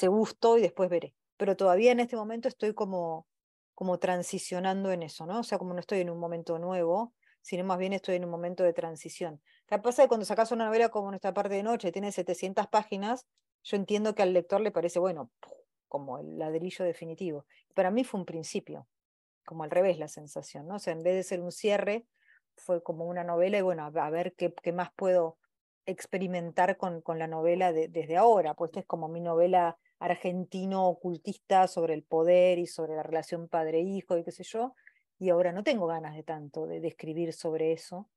gusto, y después veré. Pero todavía en este momento estoy como transicionando en eso, ¿no? O sea, como no estoy en un momento nuevo, sino más bien estoy en un momento de transición. ¿Qué pasa? Que cuando sacas una novela como Nuestra parte de noche, tiene 700 páginas, yo entiendo que al lector le parece, bueno, como el ladrillo definitivo. Para mí fue un principio, como al revés la sensación, ¿no? O sea, en vez de ser un cierre, fue como una novela, y bueno, a ver qué más puedo experimentar con la novela desde ahora, pues esta es como mi novela argentino ocultista sobre el poder y sobre la relación padre-hijo y qué sé yo, y ahora no tengo ganas de tanto de escribir sobre eso,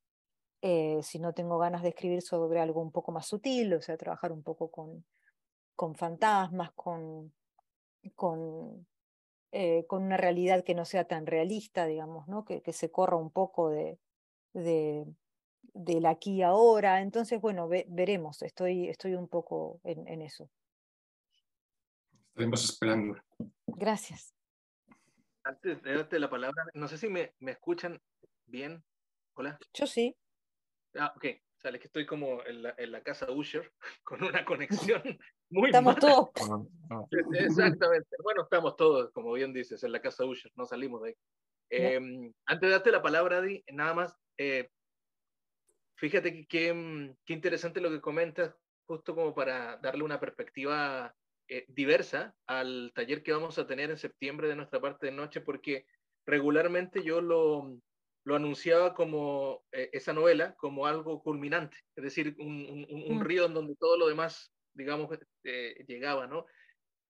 sino tengo ganas de escribir sobre algo un poco más sutil, o sea, trabajar un poco con fantasmas, con una realidad que no sea tan realista, digamos, ¿no? Que se corra un poco del aquí y ahora. Entonces, bueno, veremos, estoy un poco en eso. Estaremos esperando. Gracias. Antes de darte la palabra, no sé si me escuchan bien. Hola. Yo sí. Ok. Sale que estoy como en la casa Usher, con una conexión muy Estamos mala. todos. Exactamente. Bueno, estamos todos, como bien dices, en la casa Usher, no salimos de ahí. Antes de darte la palabra, Adi, nada más, fíjate qué interesante lo que comentas, justo como para darle una perspectiva diversa al taller que vamos a tener en septiembre de Nuestra parte de noche, porque regularmente yo lo anunciaba como esa novela, como algo culminante, es decir, un río en donde todo lo demás, digamos, llegaba, ¿no?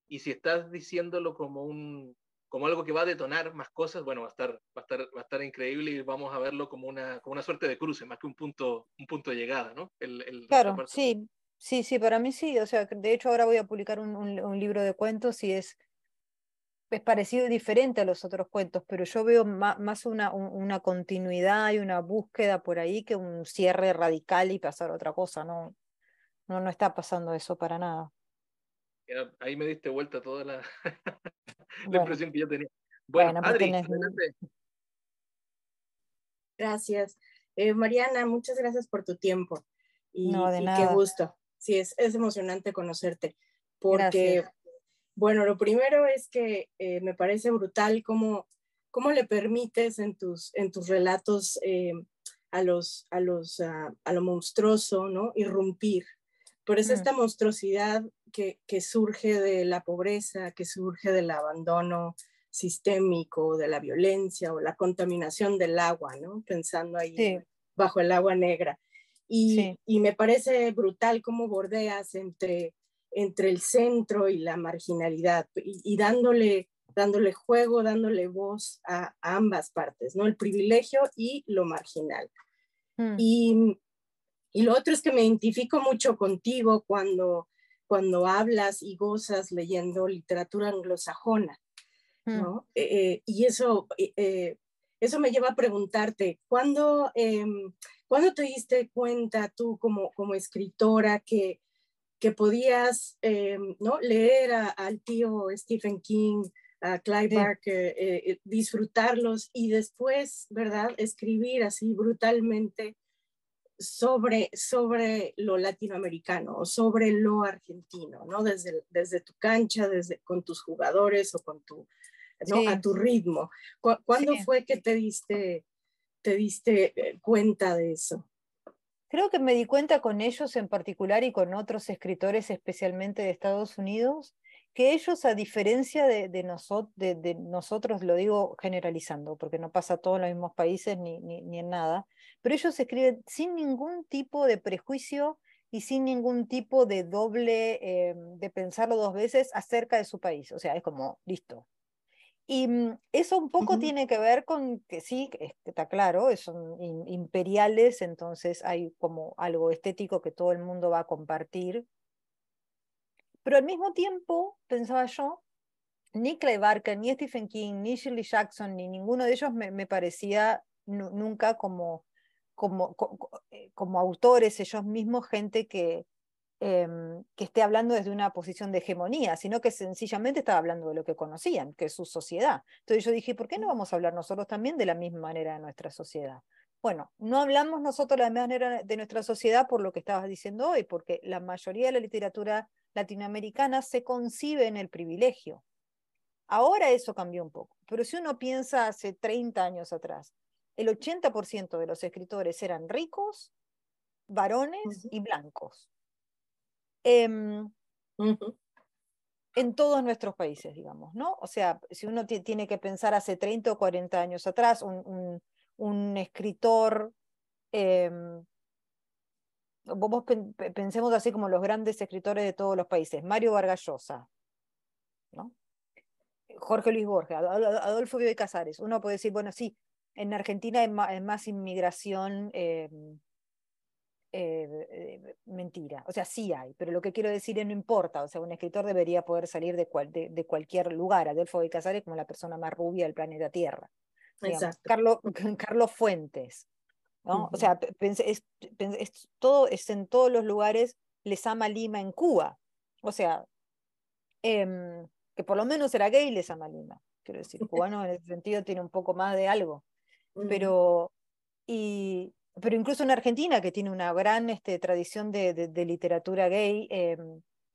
Y si estás diciéndolo como algo que va a detonar más cosas, bueno, va a estar increíble, y vamos a verlo como una suerte de cruce, más que un punto de llegada, ¿no? Claro, sí, para mí sí. O sea, de hecho ahora voy a publicar un libro de cuentos, y es parecido y diferente a los otros cuentos, pero yo veo más una continuidad y una búsqueda por ahí, que un cierre radical y pasar a otra cosa. No está pasando eso para nada. Ahí me diste vuelta toda la, la Bueno, impresión que yo tenía. Bueno, pues Adri, tenés... adelante. Gracias. Mariana, muchas gracias por tu tiempo No, de y qué nada. gusto. Sí, es emocionante conocerte porque, Gracias. bueno, lo primero es que me parece brutal cómo le permites en tus relatos a lo monstruoso, ¿no? Irrumpir. Pero es esta monstruosidad que surge de la pobreza, que surge del abandono sistémico, de la violencia o la contaminación del agua, ¿no? Pensando ahí Sí, bajo el agua negra. sí, Y me parece brutal cómo bordeas entre el centro y la marginalidad y dándole juego, dándole voz a ambas partes, ¿no? El privilegio y lo marginal. Y lo otro es que me identifico mucho contigo cuando hablas y gozas leyendo literatura anglosajona, ¿no? Y eso me lleva a preguntarte, ¿cuándo te diste cuenta tú como escritora que podías ¿no? leer al tío Stephen King, a Clive sí. Barker, disfrutarlos y después, ¿verdad?, escribir así brutalmente sobre lo latinoamericano o sobre lo argentino, ¿no? Desde tu cancha, con tus jugadores o con ¿no? Sí, a tu ritmo. ¿Cuándo sí. fue que te diste cuenta de eso? Creo que me di cuenta con ellos en particular y con otros escritores, especialmente de Estados Unidos, que ellos, a diferencia de nosotros, lo digo generalizando, porque no pasa a todos los mismos países ni en nada, pero ellos escriben sin ningún tipo de prejuicio y sin ningún tipo de de pensarlo dos veces acerca de su país. O sea, es como, listo. Y eso un poco tiene que ver con que sí, que está claro, son imperiales, entonces hay como algo estético que todo el mundo va a compartir. Pero al mismo tiempo, pensaba yo, ni Clive Barker, ni Stephen King, ni Shirley Jackson, ni ninguno de ellos me parecía nunca como autores ellos mismos, gente que esté hablando desde una posición de hegemonía, sino que sencillamente estaba hablando de lo que conocían, que es su sociedad. Entonces yo dije, ¿por qué no vamos a hablar nosotros también de la misma manera de nuestra sociedad? Bueno, no hablamos nosotros de la misma manera de nuestra sociedad por lo que estabas diciendo hoy, porque la mayoría de la literatura latinoamericana se concibe en el privilegio. Ahora eso cambió un poco, pero si uno piensa hace 30 años atrás, el 80% de los escritores eran ricos, varones y blancos. En todos nuestros países, digamos, ¿no? O sea, si uno tiene que pensar hace 30 o 40 años atrás, un escritor, pensemos así como los grandes escritores de todos los países, Mario Vargas Llosa, ¿no? Jorge Luis Borges, Adolfo Bioy Casares. Uno puede decir, bueno, sí, en Argentina hay más inmigración. Mentira, o sea, sí hay, pero lo que quiero decir es no importa, o sea, un escritor debería poder salir de cualquier lugar. Adolfo de Casares como la persona más rubia del planeta Tierra. Digamos, Carlos Fuentes, ¿no? O sea, todo es en todos los lugares. Lezama Lima en Cuba, o sea, que por lo menos era gay Lezama Lima, quiero decir, cubano en ese sentido tiene un poco más de algo, pero pero incluso en Argentina, que tiene una gran tradición de literatura gay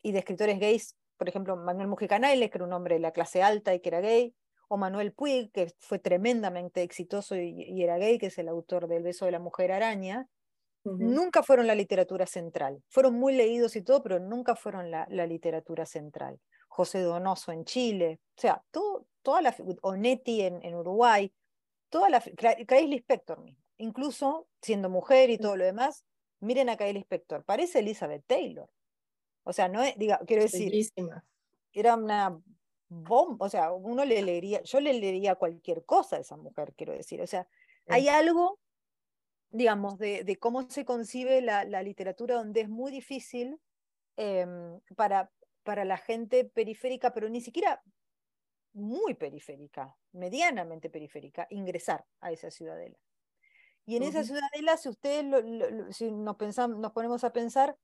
y de escritores gays, por ejemplo, Manuel Mujica Nailles, que era un hombre de la clase alta y que era gay, o Manuel Puig, que fue tremendamente exitoso y era gay, que es el autor del Beso de la Mujer Araña, nunca fueron la literatura central. Fueron muy leídos y todo, pero nunca fueron la literatura central. José Donoso en Chile, o sea, Onetti en Uruguay, Clarice Lispector mismo, incluso siendo mujer y todo lo demás, miren a Clarice Lispector, parece Elizabeth Taylor. O sea, no es, quiero decir, bellísima. Era una bomba, o sea, yo le leería cualquier cosa a esa mujer, quiero decir. O sea, hay algo, digamos, de cómo se concibe la literatura donde es muy difícil para la gente periférica, pero ni siquiera muy periférica, medianamente periférica, ingresar a esa ciudadela. Y en esa ciudadela, si ustedes si nos ponemos a pensar,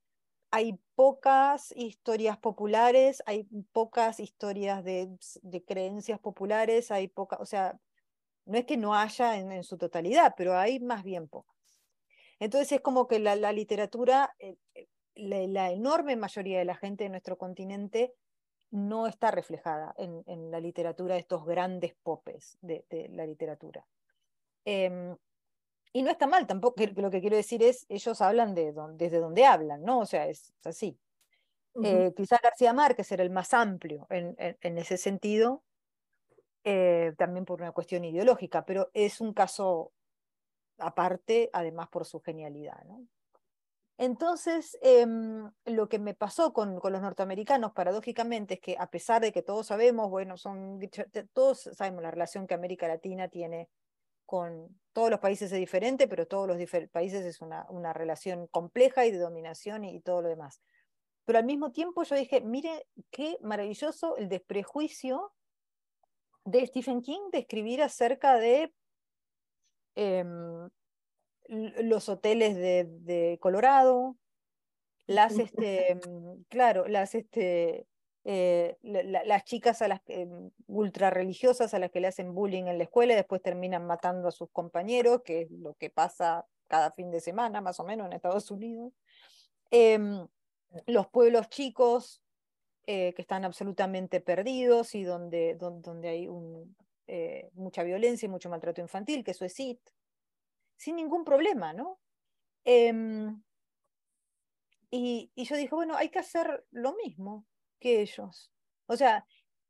hay pocas historias populares, hay pocas historias de creencias populares, hay poca, o sea, no es que no haya en su totalidad, pero hay más bien pocas. Entonces es como que la literatura, la enorme mayoría de la gente de nuestro continente no está reflejada en la literatura de estos grandes popes de la literatura. Y no está mal tampoco, lo que quiero decir es, ellos hablan desde donde hablan, ¿no? O sea, es así. Quizá García Márquez era el más amplio en ese sentido, también por una cuestión ideológica, pero es un caso aparte, además por su genialidad, ¿no? Entonces, lo que me pasó con los norteamericanos, paradójicamente, es que a pesar de que todos sabemos, bueno, todos sabemos la relación que América Latina tiene con todos los países es diferente, pero todos los países es una relación compleja y de dominación y todo lo demás. Pero al mismo tiempo yo dije, mire qué maravilloso el desprejuicio de Stephen King de escribir acerca de los hoteles de Colorado, las claro, las las chicas a las ultra religiosas a las que le hacen bullying en la escuela y después terminan matando a sus compañeros, que es lo que pasa cada fin de semana, más o menos, en Estados Unidos. Los pueblos chicos que están absolutamente perdidos y donde hay mucha violencia y mucho maltrato infantil, que eso es IT, sin ningún problema, ¿no? Y yo dije, bueno, hay que hacer lo mismo que ellos. O sea,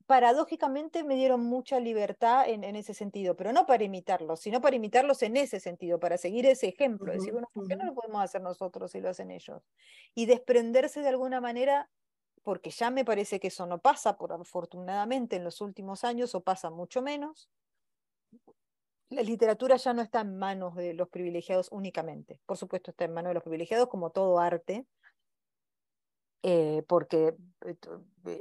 paradójicamente me dieron mucha libertad en ese sentido, pero no para imitarlos, sino para imitarlos en ese sentido, para seguir ese ejemplo, decir, bueno, ¿por qué no lo podemos hacer nosotros si lo hacen ellos? Y desprenderse de alguna manera, porque ya me parece que eso no pasa, afortunadamente, en los últimos años, o pasa mucho menos. La literatura ya no está en manos de los privilegiados únicamente. Por supuesto, está en manos de los privilegiados, como todo arte, porque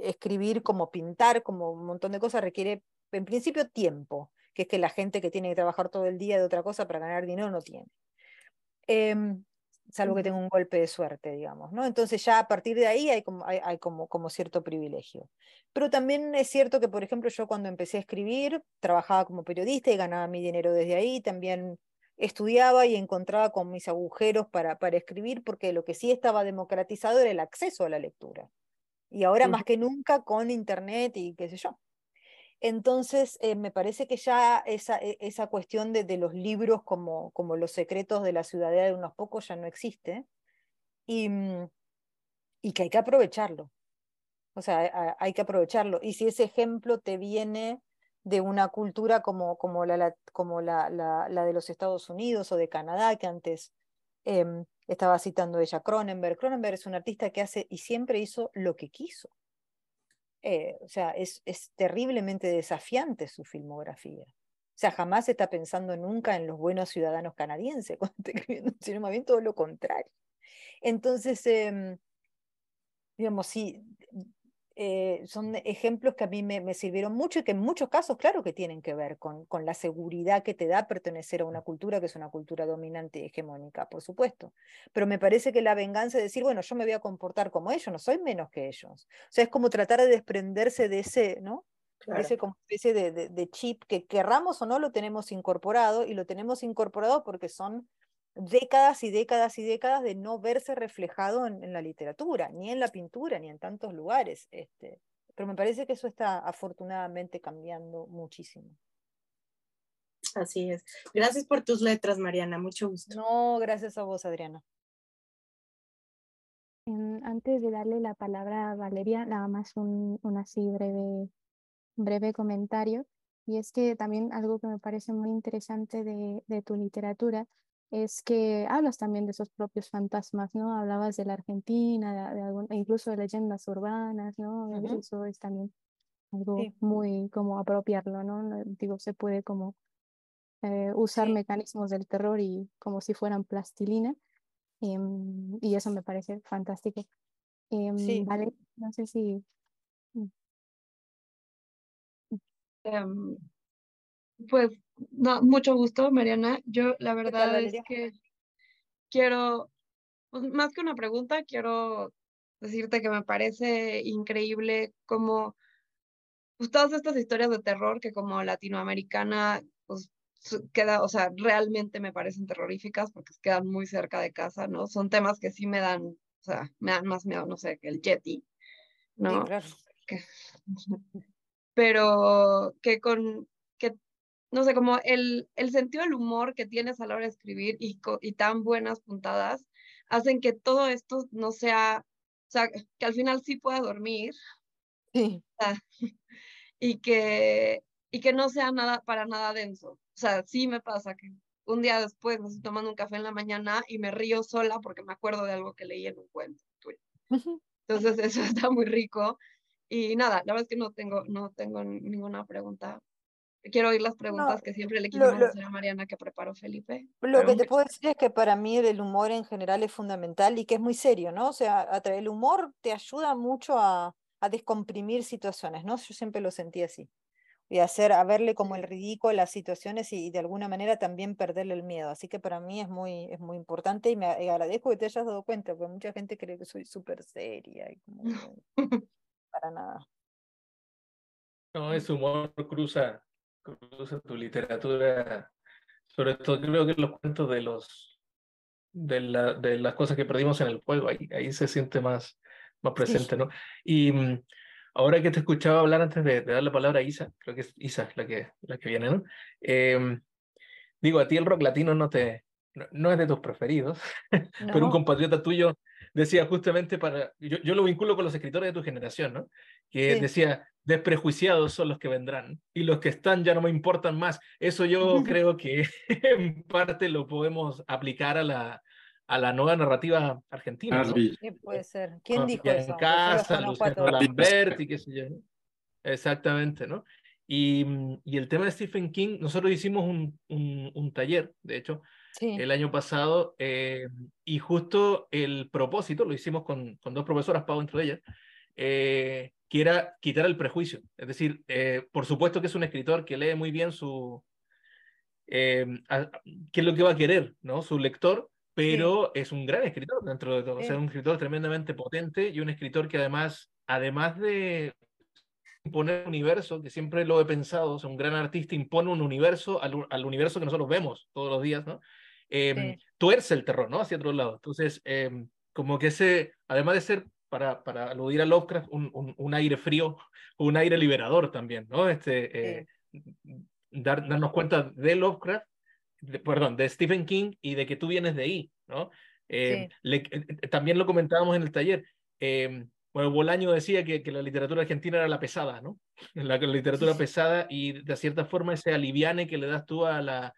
escribir como pintar, como un montón de cosas, requiere en principio tiempo, que es que la gente que tiene que trabajar todo el día de otra cosa para ganar dinero no tiene. Salvo que tenga un golpe de suerte, digamos, ¿no? Entonces ya a partir de ahí hay como cierto privilegio. Pero también es cierto que, por ejemplo, yo cuando empecé a escribir, trabajaba como periodista y ganaba mi dinero desde ahí, también estudiaba y encontraba con mis agujeros para escribir, porque lo que sí estaba democratizado era el acceso a la lectura. Y ahora más que nunca con internet y qué sé yo. Entonces, me parece que ya esa cuestión de los libros como los secretos de la ciudadela de unos pocos ya no existe, y que hay que aprovecharlo. O sea, hay que aprovecharlo. Y si ese ejemplo te viene de una cultura como la de los Estados Unidos o de Canadá, que antes estaba citando ella, Cronenberg. Cronenberg es un artista que hace y siempre hizo lo que quiso. O sea, es terriblemente desafiante su filmografía. O sea, jamás está pensando nunca en los buenos ciudadanos canadienses cuando está escribiendo, sino más bien todo lo contrario. Entonces, digamos, sí, son ejemplos que a mí me sirvieron mucho y que en muchos casos, claro que tienen que ver con la seguridad que te da pertenecer a una cultura que es una cultura dominante y hegemónica, por supuesto. Pero me parece que la venganza es decir, bueno, yo me voy a comportar como ellos, no soy menos que ellos. O sea, es como tratar de desprenderse de ese, ¿no? Claro. De ese como especie de chip que querramos o no lo tenemos incorporado, y lo tenemos incorporado porque son décadas y décadas y décadas de no verse reflejado en la literatura, ni en la pintura, ni en tantos lugares. Pero me parece que eso está afortunadamente cambiando muchísimo. Así es. Gracias por tus letras, Mariana. Mucho gusto. No, gracias a vos, Adriana. Antes de darle la palabra a Valeria, nada más un así breve comentario. Y es que también algo que me parece muy interesante de tu literatura es que hablas también de esos propios fantasmas, ¿no? Hablabas de la Argentina, incluso de leyendas urbanas, ¿no? Eso es también algo muy como apropiarlo, ¿no? Digo, se puede como usar mecanismos del terror y como si fueran plastilina, y eso me parece fantástico. Vale, no sé si... Pues no, mucho gusto, Mariana. Yo la verdad es que quiero, pues, más que una pregunta, quiero decirte que me parece increíble cómo pues, todas estas historias de terror que como latinoamericana pues queda, o sea, realmente me parecen terroríficas porque quedan muy cerca de casa, ¿no? Son temas que sí me dan, o sea, me dan más miedo, no sé, que el Yeti, Sí, ¿no? claro. Que- pero que, no sé, como el sentido del humor que tienes a la hora de escribir y tan buenas puntadas, hacen que todo esto no sea, o sea, que al final sí pueda dormir, Sí. ah, y que, y que no sea nada, para nada denso. O sea, sí me pasa que un día después me estoy tomando un café en la mañana y me río sola porque me acuerdo de algo que leí en un cuento tuyo. Entonces eso está muy rico. Y nada, la verdad es que no tengo ninguna pregunta. Quiero oír las No, preguntas que siempre le lo, quisimos lo, hacer a Mariana que preparó Felipe. lo Pero que te muchas puedo decir es que para mí el humor en general es fundamental y que es muy serio, ¿no? O sea, el humor te ayuda mucho a descomprimir situaciones, ¿no? Yo siempre lo sentí así. Y a verle como el ridículo a las situaciones y de alguna manera también perderle el miedo. Así que para mí es muy importante y agradezco que te hayas dado cuenta, porque mucha gente cree que soy súper seria y como no, para nada. No, ese humor cruza tu literatura, sobre todo creo que los cuentos de las cosas que perdimos en el juego, ahí se siente más Sí. presente, ¿no? Y ahora que te escuchaba hablar antes de dar la palabra a Isa, creo que es Isa la que viene, ¿no? Digo, a ti el rock latino no es de tus preferidos, pero un No. compatriota tuyo decía justamente yo lo vinculo con los escritores de tu generación, ¿no? Que Sí. decía, desprejuiciados son los que vendrán y los que están ya no me importan más. Eso yo creo que en parte lo podemos aplicar a la nueva narrativa argentina, ¿no? Charlie, Sí, puede ser. ¿Quién dijo Fabián eso? Pues yo los Casa, conozco a Luciano todos. Lambert y qué sé yo, ¿no? Exactamente, ¿no? Y el tema de Stephen King, nosotros hicimos un taller, de hecho, Sí, el año pasado, y justo el propósito, lo hicimos con dos profesoras, Pau entre ellas, que era quitar el prejuicio. Es decir, por supuesto que es un escritor que lee muy bien qué es lo que va a querer, ¿no? Su lector, sí, pero es un gran escritor dentro de todo. O sea, sí, un escritor tremendamente potente y un escritor que además de imponer un universo, que siempre lo he pensado, o sea, un gran artista impone un universo al universo que nosotros vemos todos los días, ¿no? sí, Tuerce el terror, ¿no? Hacia otro lado. Entonces, como que además de ser, para aludir a Lovecraft, un aire frío, un aire liberador también, ¿no? sí, Darnos cuenta de Lovecraft, perdón, de Stephen King y de que tú vienes de ahí, ¿no? sí, También lo comentábamos en el taller. Bueno, Bolaño decía que la literatura argentina era la pesada, ¿no? La literatura pesada y de cierta forma ese aliviane que le das tú a la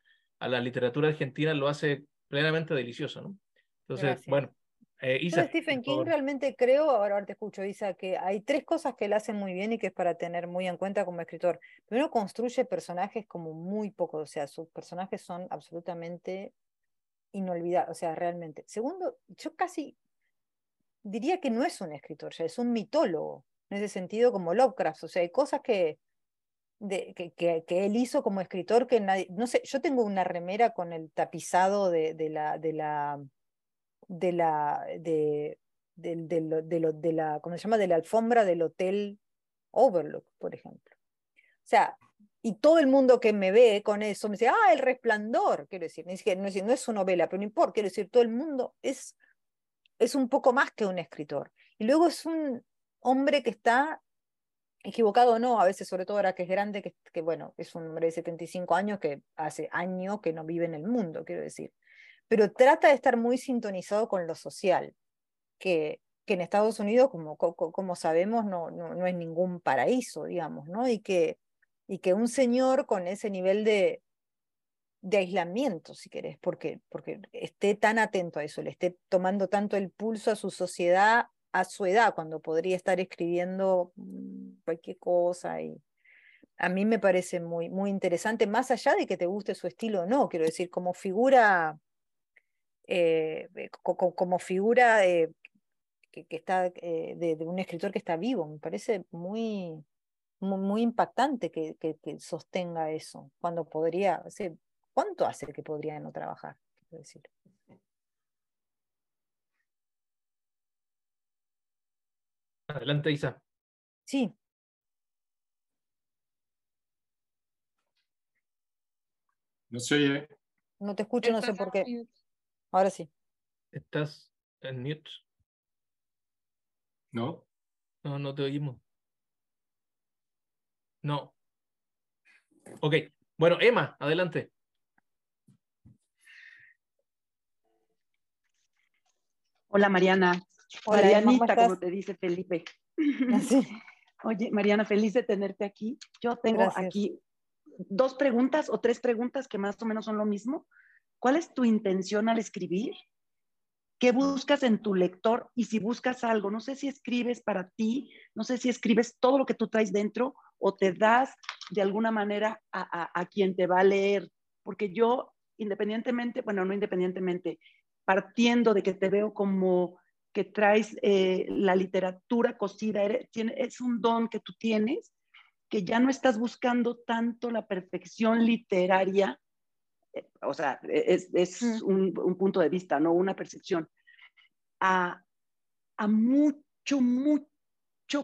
literatura argentina lo hace plenamente delicioso, ¿no? Entonces, gracias. bueno, Yo de Isa, Stephen por King favor. realmente creo, ahora te escucho, Isa, que hay tres cosas que él hace muy bien y que es para tener muy en cuenta como escritor. Primero, construye personajes como muy pocos, o sea, sus personajes son absolutamente inolvidables, o sea, realmente. Segundo, yo casi diría que no es un escritor, ya es un mitólogo, en ese sentido como Lovecraft, o sea, hay cosas que él hizo como escritor que nadie, no sé, yo tengo una remera con el tapizado de la, de la, ¿cómo se llama? De la alfombra del hotel Overlook, por ejemplo. O sea, y todo el mundo que me ve con eso me dice, ah, El Resplandor, quiero decir, ni siquiera, no es su novela, pero no importa, quiero decir, todo el mundo es un poco más que un escritor. Y luego es un hombre que está equivocado o no, a veces, sobre todo ahora que es grande, que bueno, es un hombre de 75 años que hace años que no vive en el mundo, quiero decir. Pero trata de estar muy sintonizado con lo social, que en Estados Unidos, como sabemos, no es ningún paraíso, digamos, ¿no? Y que un señor con ese nivel de aislamiento, si querés, porque esté tan atento a eso, le esté tomando tanto el pulso a su sociedad, a su edad, cuando podría estar escribiendo cualquier cosa. Y a mí me parece muy, muy interesante, más allá de que te guste su estilo o no, quiero decir, como figura, como figura que está de un escritor que está vivo, me parece muy impactante que sostenga eso, cuando podría, o sea, ¿cuánto hace que podría no trabajar? Quiero decir. Adelante, Isa. Sí. No se oye. No te escucho, no sé Estás por en qué. mute. Ahora sí. ¿Estás en mute? ¿No? No, no te oímos. No. Ok. Bueno, Emma, adelante. Hola Mariana, Hola, Emma, ¿cómo Marianita, como estás? te dice Felipe. Sí, Oye, Mariana, feliz de tenerte aquí. Yo tengo gracias. aquí 2 preguntas o 3 preguntas que más o menos son lo mismo. ¿Cuál es tu intención al escribir? ¿Qué buscas en tu lector? Y si buscas algo, no sé si escribes para ti, no sé si escribes todo lo que tú traes dentro o te das de alguna manera a quien te va a leer. Porque yo, independientemente, bueno, no independientemente, partiendo de que te veo como que traes la literatura cocida, es un don que tú tienes, que ya no estás buscando tanto la perfección literaria, o sea, es un punto de vista, no una percepción, a, a mucho, mucho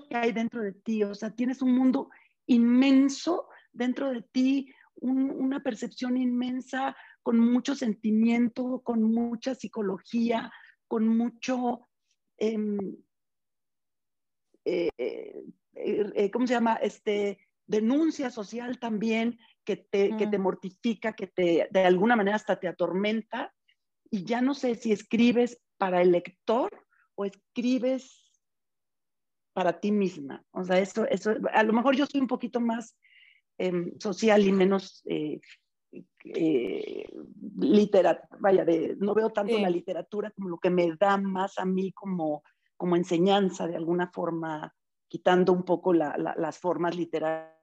que hay dentro de ti. O sea, tienes un mundo inmenso dentro de ti, una percepción inmensa, con mucho sentimiento, con mucha psicología, con mucho, eh, ¿cómo se llama? Denuncia social también, que te mortifica, que de alguna manera hasta te atormenta. Y ya no sé si escribes para el lector o escribes para ti misma. O sea, eso, a lo mejor yo soy un poquito más social y menos vaya, no veo tanto la Sí. literatura como lo que me da más a mí como enseñanza de alguna forma, quitando un poco las formas literarias,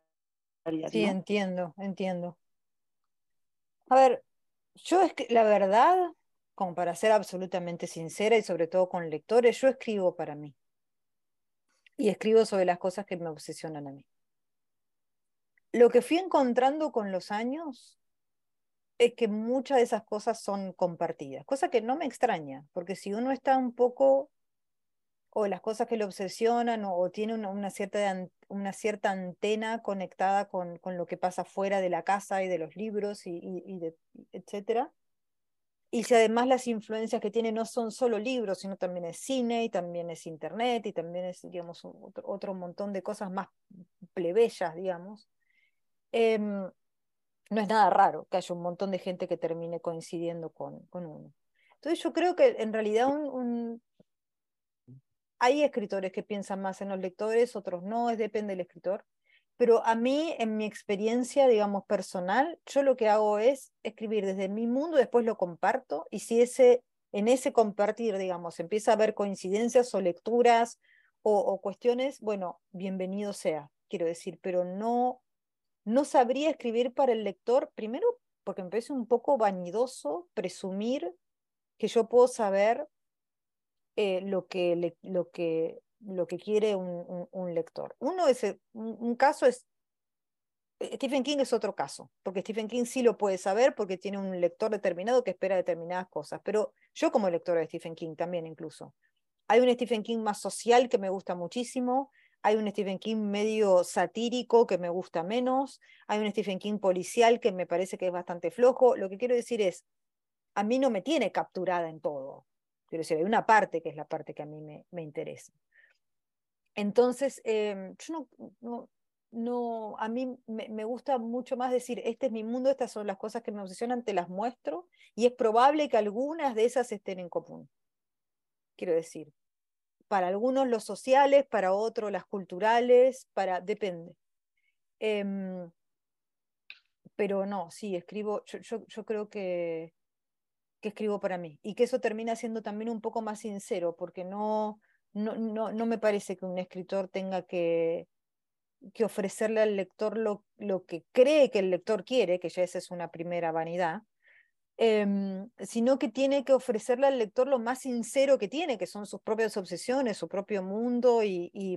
Sí, ¿no? entiendo, entiendo. A ver, yo es que la verdad, como para ser absolutamente sincera y sobre todo con lectores, yo escribo para mí. Y escribo sobre las cosas que me obsesionan a mí. Lo que fui encontrando con los años es que muchas de esas cosas son compartidas, cosa que no me extraña, porque si uno está un poco, o las cosas que lo obsesionan, o tiene una cierta antena conectada con lo que pasa fuera de la casa y de los libros, etcétera. Y si además las influencias que tiene no son solo libros, sino también es cine, y también es internet, y también es, digamos, otro montón de cosas más plebeyas, digamos. No es nada raro que haya un montón de gente que termine coincidiendo con uno. Entonces yo creo que en realidad hay escritores que piensan más en los lectores, otros no, depende del escritor. Pero a mí, en mi experiencia, digamos, personal, yo lo que hago es escribir desde mi mundo, después lo comparto, y si en ese compartir, digamos, empieza a haber coincidencias o lecturas o cuestiones, bueno, bienvenido sea, quiero decir, pero no sabría escribir para el lector, primero porque me parece un poco vanidoso presumir que yo puedo saber lo que quiere un lector. Un caso es, Stephen King es otro caso, porque Stephen King sí lo puede saber porque tiene un lector determinado que espera determinadas cosas, pero yo como lectora de Stephen King también incluso. Hay un Stephen King más social que me gusta muchísimo, hay un Stephen King medio satírico que me gusta menos, hay un Stephen King policial que me parece que es bastante flojo. Lo que quiero decir es, a mí no me tiene capturada en todo. Quiero decir, hay una parte que es la parte que a mí me interesa. Entonces, yo a mí me gusta mucho más decir, este es mi mundo, estas son las cosas que me obsesionan, te las muestro, y es probable que algunas de esas estén en común. Quiero decir, para algunos los sociales, para otros las culturales, depende. Pero no, sí, escribo, yo creo que escribo para mí, y que eso termina siendo también un poco más sincero, porque no me parece que un escritor tenga que ofrecerle al lector lo que cree que el lector quiere, que ya esa es una primera vanidad, sino que tiene que ofrecerle al lector lo más sincero que tiene, que son sus propias obsesiones, su propio mundo, y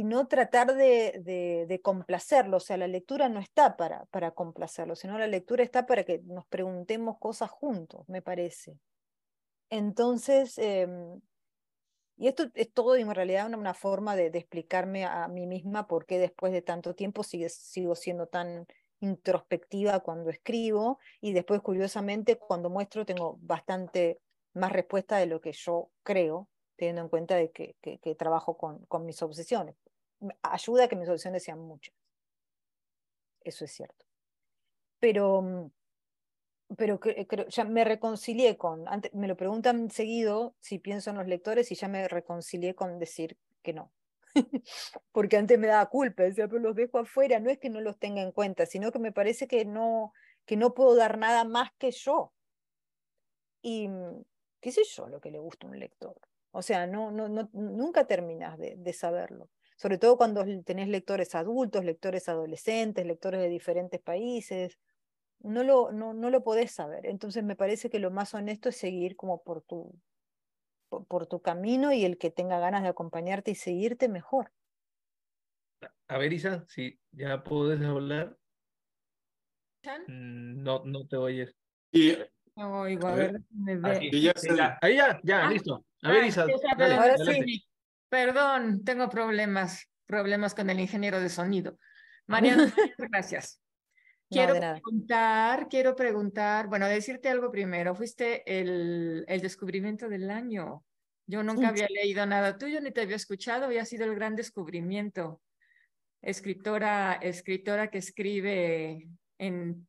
no tratar de complacerlo. O sea, la lectura no está para complacerlo, sino la lectura está para que nos preguntemos cosas juntos, me parece. Entonces, Y esto es todo en realidad una forma de explicarme a mí misma por qué después de tanto tiempo sigo siendo tan introspectiva cuando escribo, y después curiosamente cuando muestro tengo bastante más respuesta de lo que yo creo, teniendo en cuenta de que trabajo con mis obsesiones. Ayuda a que mis obsesiones sean muchas. Eso es cierto. Pero ya me reconcilié antes me lo preguntan seguido si pienso en los lectores, y ya me reconcilié con decir que no. Porque antes me daba culpa, decía, pero los dejo afuera, no es que no los tenga en cuenta, sino que me parece que no puedo dar nada más que yo. Y qué sé yo lo que le gusta a un lector. O sea, nunca terminas de saberlo. Sobre todo cuando tenés lectores adultos, lectores adolescentes, lectores de diferentes países. No lo podés saber. Entonces me parece que lo más honesto es seguir como por tu camino, y el que tenga ganas de acompañarte y seguirte, mejor. A ver, Isa, si ya puedes hablar. No te oyes. Y, No oigo, a a ver, ver, me Aquí. ve. y ya Sí, ahí ya, listo. A ver, Isa, dale, Ahora adelante. sí. Perdón, tengo problemas con el ingeniero de sonido. Mariana, muchas gracias. No, de nada. Quiero preguntar, bueno, decirte algo primero. Fuiste el descubrimiento del año. Yo nunca había leído nada tuyo ni te había escuchado, había sido el gran descubrimiento. Escritora que escribe en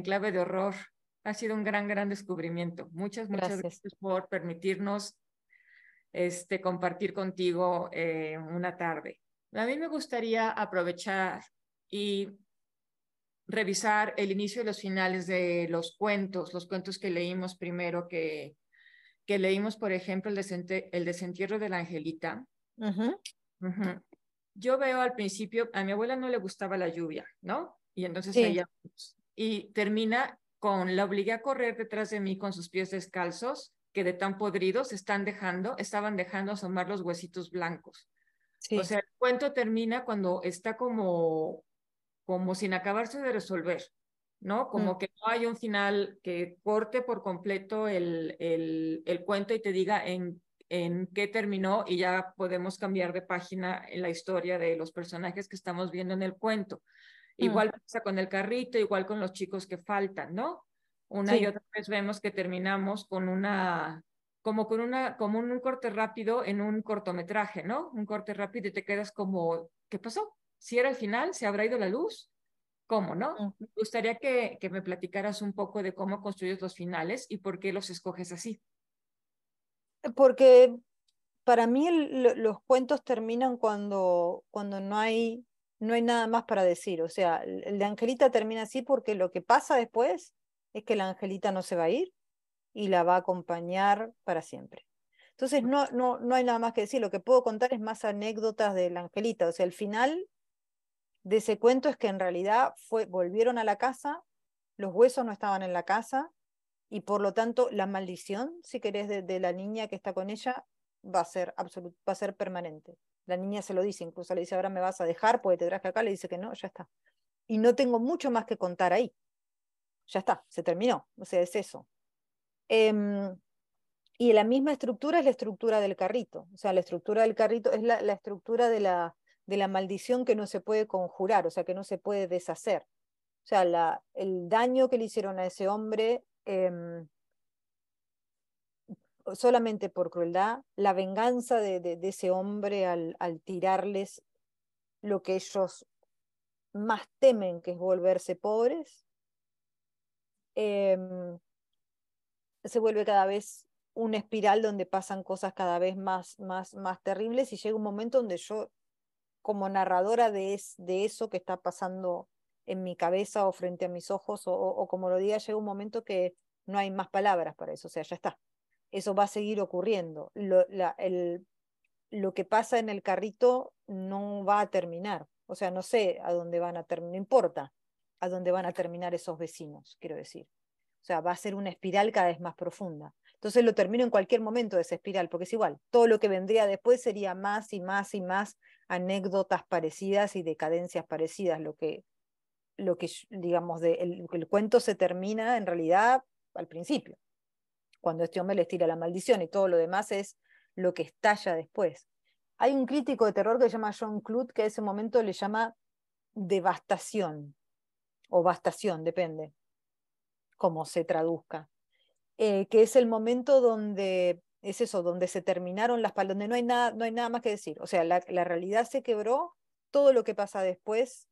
clave de horror. Ha sido un gran descubrimiento. Muchas Gracias. gracias por permitirnos compartir contigo una tarde. A mí me gustaría aprovechar y revisar el inicio y los finales de los cuentos que leímos primero, que leímos, por ejemplo, el desentierro de la Angelita. Uh-huh. Yo veo al principio, a mi abuela no le gustaba la lluvia, ¿no? Y entonces Sí. ella, y termina con, la obligué a correr detrás de mí con sus pies descalzos, que de tan podridos estaban dejando asomar los huesitos blancos. Sí. O sea, el cuento termina cuando está como sin acabarse de resolver, ¿no? Como que no hay un final que corte por completo el cuento y te diga en qué terminó, y ya podemos cambiar de página en la historia de los personajes que estamos viendo en el cuento. Igual pasa con el carrito, igual con los chicos que faltan, ¿no? Una y otra vez vemos que terminamos con como un corte rápido en un cortometraje, ¿no? Un corte rápido y te quedas como, ¿qué pasó? ¿Si era el final? ¿Se habrá ido la luz? ¿Cómo, no? Me gustaría que me platicaras un poco de cómo construyes los finales y por qué los escoges así. Porque para mí los cuentos terminan cuando no hay nada más para decir. O sea, el de Angelita termina así porque lo que pasa después es que la Angelita no se va a ir y la va a acompañar para siempre. Entonces no hay nada más que decir. Lo que puedo contar es más anécdotas de la Angelita. O sea, el final de ese cuento es que en realidad volvieron a la casa, los huesos no estaban en la casa, y por lo tanto la maldición, si querés, de la niña que está con ella va a ser permanente. La niña se lo dice, incluso le dice, ahora me vas a dejar porque te traje acá, le dice que no, ya está. Y no tengo mucho más que contar ahí. Ya está, se terminó. O sea, es eso. Y la misma estructura es la estructura del carrito. O sea, la estructura del carrito es la estructura de la maldición que no se puede conjurar, o sea, que no se puede deshacer. O sea, el daño que le hicieron a ese hombre, solamente por crueldad, la venganza de ese hombre al tirarles lo que ellos más temen, que es volverse pobres, se vuelve cada vez una espiral donde pasan cosas cada vez más terribles, y llega un momento donde yo, como narradora de eso que está pasando en mi cabeza o frente a mis ojos, o como lo diga, llega un momento que no hay más palabras para eso. O sea, ya está. Eso va a seguir ocurriendo. Lo que pasa en el carrito no va a terminar. O sea, no sé a dónde van a terminar, no importa a dónde van a terminar esos vecinos, quiero decir. O sea, va a ser una espiral cada vez más profunda. Entonces lo termino en cualquier momento de esa espiral, porque es igual. Todo lo que vendría después sería más y más y más anécdotas parecidas y decadencias parecidas. Lo que digamos, el cuento se termina en realidad al principio, cuando este hombre les tira la maldición, y todo lo demás es lo que estalla después. Hay un crítico de terror que se llama John Clute, que a ese momento le llama devastación, o vastación, depende cómo se traduzca, que es el momento donde, es eso, donde se terminaron las palabras, donde no hay nada más que decir. O sea, la realidad se quebró, todo lo que pasa después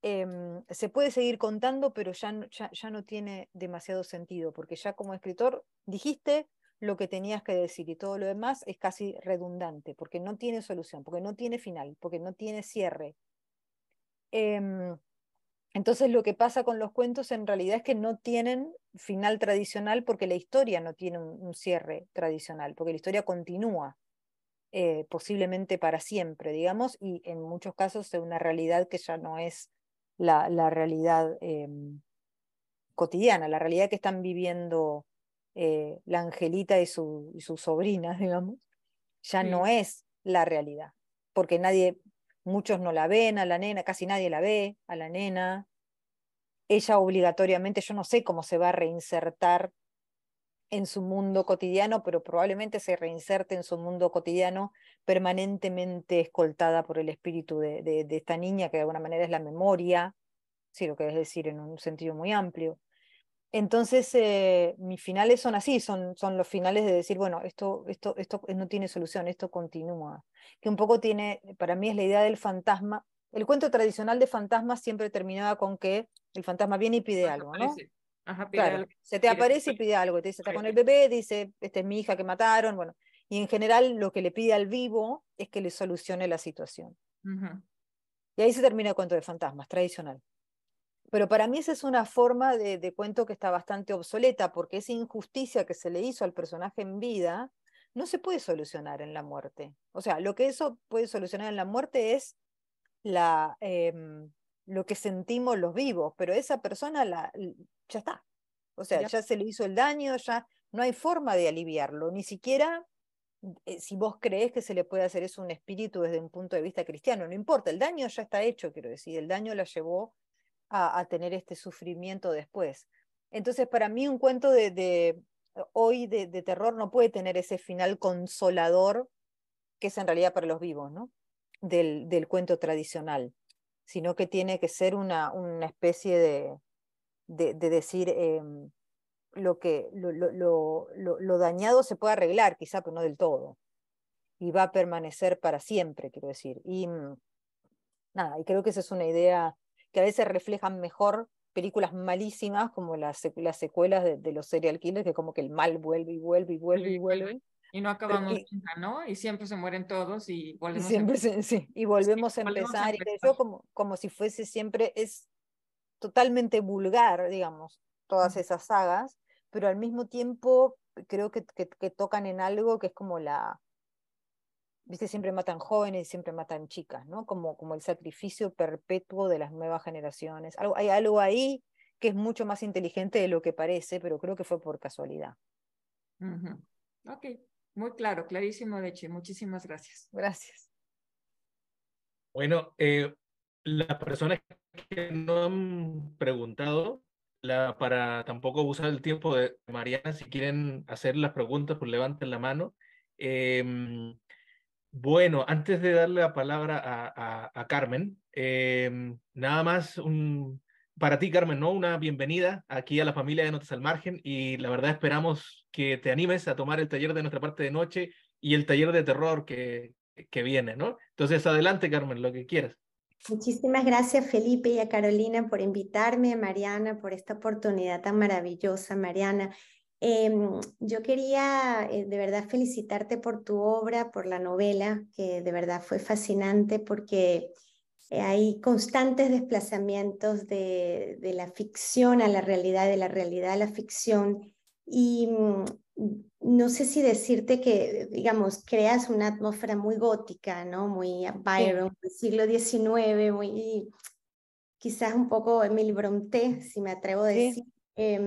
se puede seguir contando, pero ya no tiene demasiado sentido, porque ya como escritor dijiste lo que tenías que decir y todo lo demás es casi redundante, porque no tiene solución, porque no tiene final, porque no tiene cierre. Entonces lo que pasa con los cuentos en realidad es que no tienen final tradicional porque la historia no tiene un cierre tradicional, porque la historia continúa, posiblemente para siempre, digamos, y en muchos casos es una realidad que ya no es la realidad cotidiana, la realidad que están viviendo la Angelita y sus sobrinas, digamos, ya no es la realidad, porque muchos no la ven a la nena, casi nadie la ve a la nena. Ella obligatoriamente, yo no sé cómo se va a reinsertar en su mundo cotidiano, pero probablemente se reinserte en su mundo cotidiano permanentemente escoltada por el espíritu de esta niña, que de alguna manera es la memoria, sí, lo que es decir en un sentido muy amplio. Entonces, mis finales son así, son los finales de decir, bueno, esto no tiene solución, esto continúa. Que un poco tiene, para mí es la idea del fantasma. El cuento tradicional de fantasmas siempre terminaba con que el fantasma viene y pide algo, ¿no? Ajá, pide claro, algo. se te aparece y pide algo, te dice, está con el bebé, dice, esta es mi hija que mataron, bueno. Y en general lo que le pide al vivo es que le solucione la situación. Y ahí se termina el cuento de fantasmas, tradicional. Pero para mí esa es una forma de cuento que está bastante obsoleta, porque esa injusticia que se le hizo al personaje en vida no se puede solucionar en la muerte. O sea, lo que eso puede solucionar en la muerte es lo que sentimos los vivos, pero esa persona ya está. O sea, ya se le hizo el daño, ya no hay forma de aliviarlo, ni siquiera si vos creés que se le puede hacer eso a un espíritu desde un punto de vista cristiano, no importa, el daño ya está hecho, quiero decir, el daño la llevó a tener este sufrimiento después. Entonces, para mí un cuento hoy de terror no puede tener ese final consolador que es en realidad para los vivos, ¿no? Del cuento tradicional, sino que tiene que ser una especie de decir lo dañado se puede arreglar, quizá, pero no del todo, y va a permanecer para siempre, quiero decir. Y nada, y creo que esa es una idea que a veces reflejan mejor películas malísimas como las secuelas de los serial killers, que como que el mal vuelve y vuelve y vuelve y vuelve. Y no acabamos nunca, ¿no? Y siempre se mueren todos y volvemos y volvemos a empezar. Y yo como si fuese siempre, es totalmente vulgar, digamos, todas esas sagas, pero al mismo tiempo creo que tocan en algo que es como viste, siempre matan jóvenes y siempre matan chicas, ¿no? Como el sacrificio perpetuo de las nuevas generaciones. Hay algo ahí que es mucho más inteligente de lo que parece, pero creo que fue por casualidad. Ok, muy claro, clarísimo, Leche. Muchísimas gracias. Gracias. Bueno, las personas que no han preguntado, para tampoco abusar el tiempo de Mariana, si quieren hacer las preguntas, pues levanten la mano. Bueno, antes de darle la palabra a Carmen, nada más para ti, Carmen, ¿no? Una bienvenida aquí a la familia de Notas al Margen, y la verdad esperamos que te animes a tomar el taller de nuestra parte de noche y el taller de terror que viene, ¿no? Entonces, adelante, Carmen, lo que quieras. Muchísimas gracias, Felipe, y a Carolina por invitarme, a Mariana por esta oportunidad tan maravillosa, Mariana. Yo quería de verdad felicitarte por tu obra, por la novela, que de verdad fue fascinante porque hay constantes desplazamientos de la ficción a la realidad, de la realidad a la ficción, y no sé si decirte que, digamos, creas una atmósfera muy gótica, ¿no? Muy Byron, del siglo XIX, muy, quizás un poco Emile Brontë, si me atrevo a decir. Sí.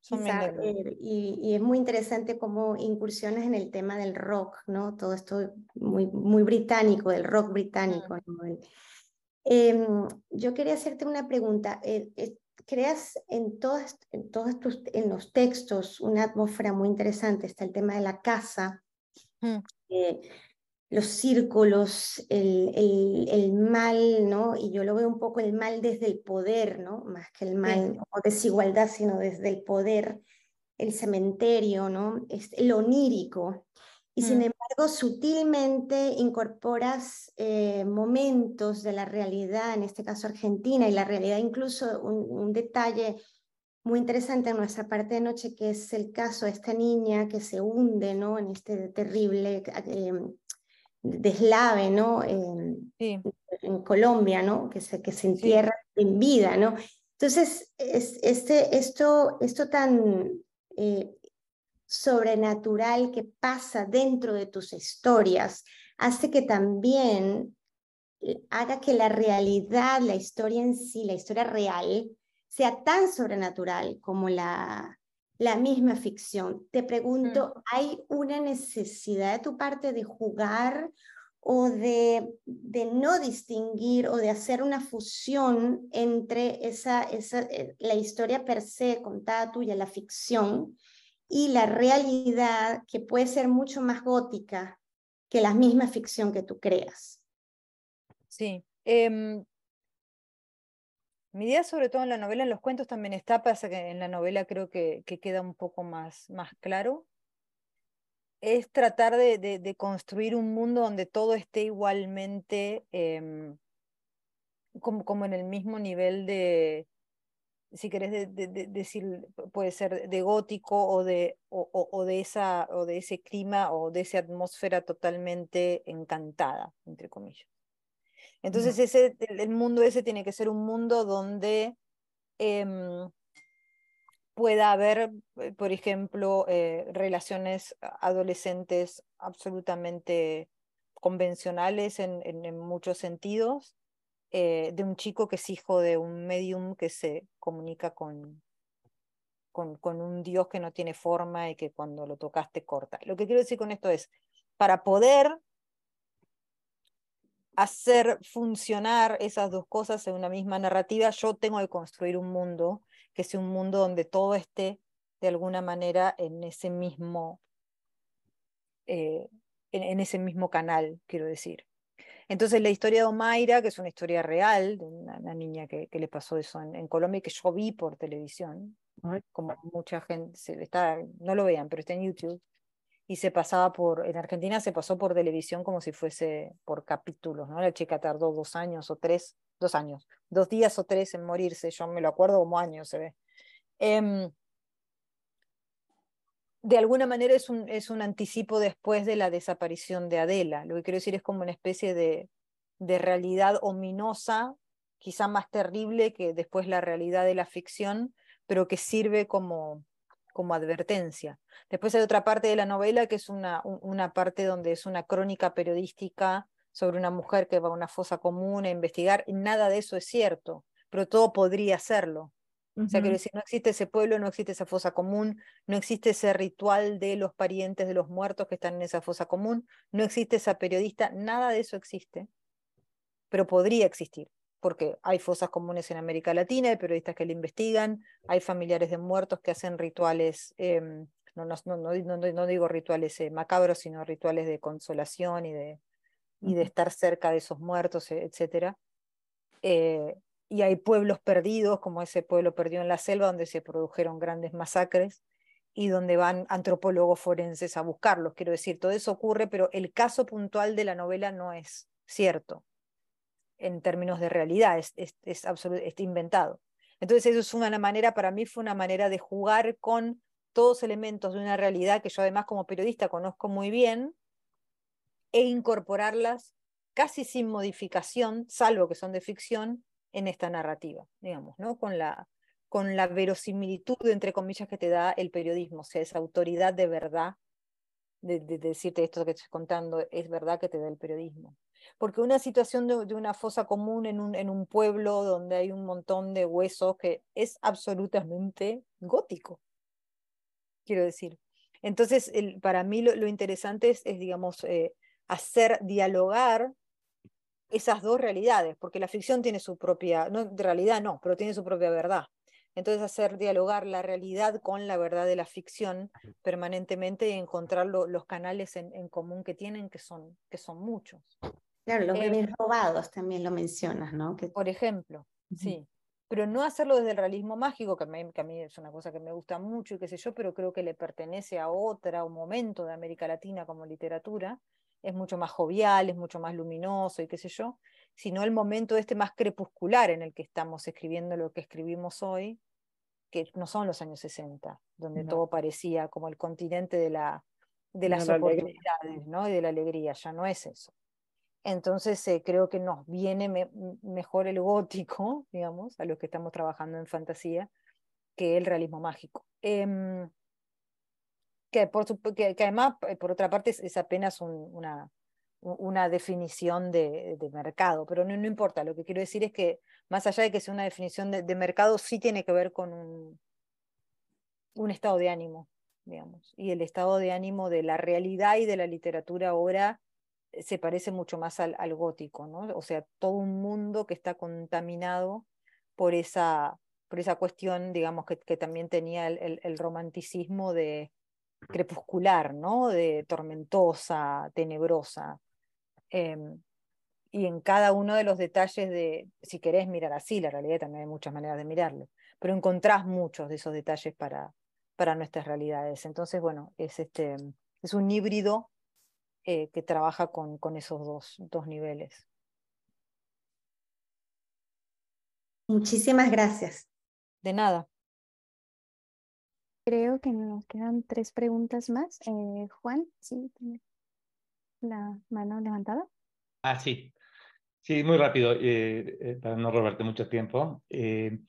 Quizá, y es muy interesante como incursiones en el tema del rock, ¿no? Todo esto muy, muy británico, del rock británico, ¿no? Yo quería hacerte una pregunta. Creas en los textos una atmósfera muy interesante. Está el tema de la casa, los círculos, el mal, ¿no? Y yo lo veo un poco el mal desde el poder, ¿no? Más que el mal o desigualdad, sino desde el poder, el cementerio, ¿no? El onírico. Y sin embargo, sutilmente incorporas momentos de la realidad, en este caso argentina, y la realidad incluso un detalle muy interesante en nuestra parte de noche, que es el caso de esta niña que se hunde, ¿no? En este terrible deslave, ¿no? En Colombia, ¿no? Que se entierra en vida, ¿no? Entonces, esto tan sobrenatural que pasa dentro de tus historias hace que también haga que la realidad, la historia en sí, la historia real, sea tan sobrenatural como la misma ficción. Te pregunto, ¿hay una necesidad de tu parte de jugar o de no distinguir o de hacer una fusión entre la historia per se contada tuya, la ficción, y la realidad que puede ser mucho más gótica que la misma ficción que tú creas? Sí. Mi idea, sobre todo en la novela, en los cuentos también está, pasa que en la novela creo que queda un poco más claro, es tratar de construir un mundo donde todo esté igualmente como en el mismo nivel de, si querés decir, puede ser de gótico o de ese clima o de esa atmósfera totalmente encantada, entre comillas. Entonces el mundo ese tiene que ser un mundo donde pueda haber, por ejemplo, relaciones adolescentes absolutamente convencionales en muchos sentidos, de un chico que es hijo de un medium que se comunica con un dios que no tiene forma y que cuando lo tocas te corta. Lo que quiero decir con esto es, para poder hacer funcionar esas dos cosas en una misma narrativa, yo tengo que construir un mundo que sea un mundo donde todo esté de alguna manera en ese mismo en ese mismo canal, quiero decir. Entonces la historia de Omaira, que es una historia real, de una niña que le pasó eso en Colombia y que yo vi por televisión, como mucha gente, no lo vean, pero está en YouTube, y se pasaba en Argentina se pasó por televisión como si fuese por capítulos, ¿no? La chica tardó 2 años o 3, 2 años, 2 días o 3 en morirse, yo me lo acuerdo como años se ve. De alguna manera es un anticipo después de la desaparición de Adela. Lo que quiero decir es como una especie de realidad ominosa, quizá más terrible que después la realidad de la ficción, pero que sirve como advertencia. Después hay otra parte de la novela que es una parte donde es una crónica periodística sobre una mujer que va a una fosa común a investigar, y nada de eso es cierto, pero todo podría serlo. O sea, quiero decir, no existe ese pueblo, no existe esa fosa común, no existe ese ritual de los parientes de los muertos que están en esa fosa común, no existe esa periodista, nada de eso existe, pero podría existir, porque hay fosas comunes en América Latina, hay periodistas que la investigan, hay familiares de muertos que hacen rituales, no digo rituales macabros, sino rituales de consolación y de estar cerca de esos muertos, etc. Y hay pueblos perdidos, como ese pueblo perdido en la selva, donde se produjeron grandes masacres y donde van antropólogos forenses a buscarlos. Quiero decir, todo eso ocurre, pero el caso puntual de la novela no es cierto en términos de realidad, está inventado. Entonces eso es una manera, para mí fue una manera de jugar con todos elementos de una realidad que yo además como periodista conozco muy bien, e incorporarlas casi sin modificación, salvo que son de ficción, en esta narrativa, digamos, ¿no? Con la verosimilitud, entre comillas, que te da el periodismo, o sea, esa autoridad de verdad, de decirte esto que estoy contando, es verdad que te da el periodismo. Porque una situación de una fosa común en un pueblo donde hay un montón de huesos que es absolutamente gótico, quiero decir. Entonces, para mí lo interesante es digamos, hacer dialogar esas dos realidades, porque la ficción tiene su propia, no, de realidad no, pero tiene su propia verdad. Entonces hacer dialogar la realidad con la verdad de la ficción permanentemente y encontrar los canales en común que tienen, que son muchos. Claro, los bebés robados también lo mencionas, ¿no? Que... Por ejemplo, sí. Pero no hacerlo desde el realismo mágico, que a mí es una cosa que me gusta mucho y qué sé yo, pero creo que le pertenece a un momento de América Latina como literatura. Es mucho más jovial, es mucho más luminoso y qué sé yo, sino el momento más crepuscular en el que estamos escribiendo lo que escribimos hoy, que no son los años 60, donde todo parecía como el continente de las oportunidades, ¿no? Y de la alegría. Ya no es eso. Entonces creo que nos viene mejor el gótico, digamos, a los que estamos trabajando en fantasía, que el realismo mágico. Que además, por otra parte, es apenas una definición de mercado, pero no importa. Lo que quiero decir es que, más allá de que sea una definición de mercado, sí tiene que ver con un estado de ánimo, digamos. Y el estado de ánimo de la realidad y de la literatura ahora se parece mucho más al gótico, ¿no? O sea, todo un mundo que está contaminado por esa cuestión, digamos, que también tenía el romanticismo de crepuscular, ¿no? De tormentosa, tenebrosa. Y en cada uno de los detalles si querés mirar así, la realidad también hay muchas maneras de mirarlo, pero encontrás muchos de esos detalles para nuestras realidades. Entonces, bueno, es un híbrido que trabaja con esos dos niveles. Muchísimas gracias. De nada. Creo que nos quedan 3 preguntas más. Juan, ¿sí tiene la mano levantada? Ah, sí. Sí, muy rápido, para no robarte mucho tiempo. De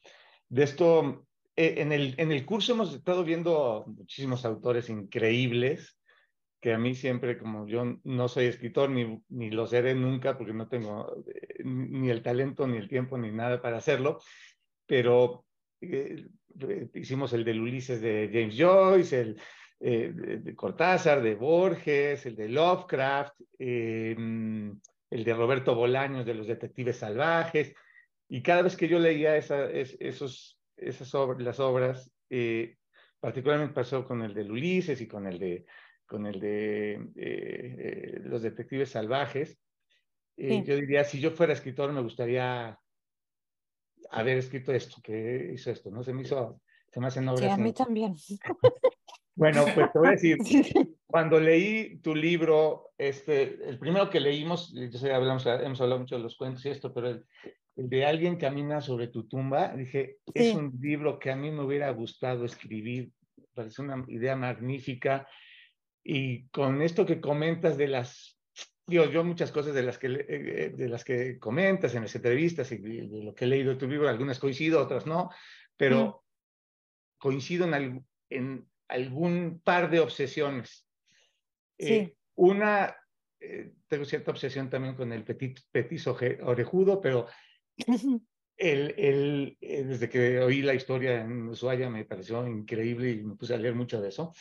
esto, en el curso hemos estado viendo muchísimos autores increíbles, que a mí siempre, como yo no soy escritor, ni lo seré nunca, porque no tengo ni el talento, ni el tiempo, ni nada para hacerlo, pero hicimos el del Ulises de James Joyce, el de Cortázar, de Borges, el de Lovecraft, el de Roberto Bolaños, de los Detectives Salvajes, y cada vez que yo leía las obras, particularmente pasó con el del Ulises y con el de los Detectives Salvajes, Sí. yo diría, si yo fuera escritor, me gustaría haber escrito esto, que hizo esto, ¿no? Se me hacen Sí, obras. a mí también. Bueno, pues te voy a decir, cuando leí tu libro, el primero que leímos, yo sé, hemos hablado mucho de los cuentos y esto, pero el de Alguien camina sobre tu tumba, dije, es un libro que a mí me hubiera gustado escribir, parece una idea magnífica, y con esto que comentas de yo muchas cosas de las que comentas en las entrevistas y de lo que he leído de tu libro, algunas coincido, otras no, pero coincido en algún par de obsesiones. Una, tengo cierta obsesión también con el Petis orejudo, pero desde que oí la historia en Ushuaia me pareció increíble y me puse a leer mucho de eso,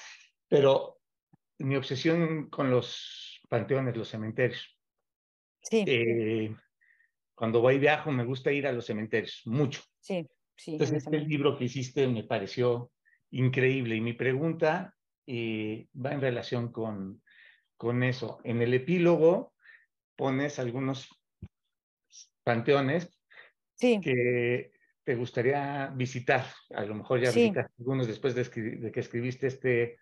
pero mi obsesión con los panteones, los cementerios. Cuando voy y viajo me gusta ir a los cementerios, mucho. Entonces este libro que hiciste me pareció increíble y mi pregunta va en relación con eso. En el epílogo pones algunos panteones que te gustaría visitar. A lo mejor ya visitaste algunos después de que escribiste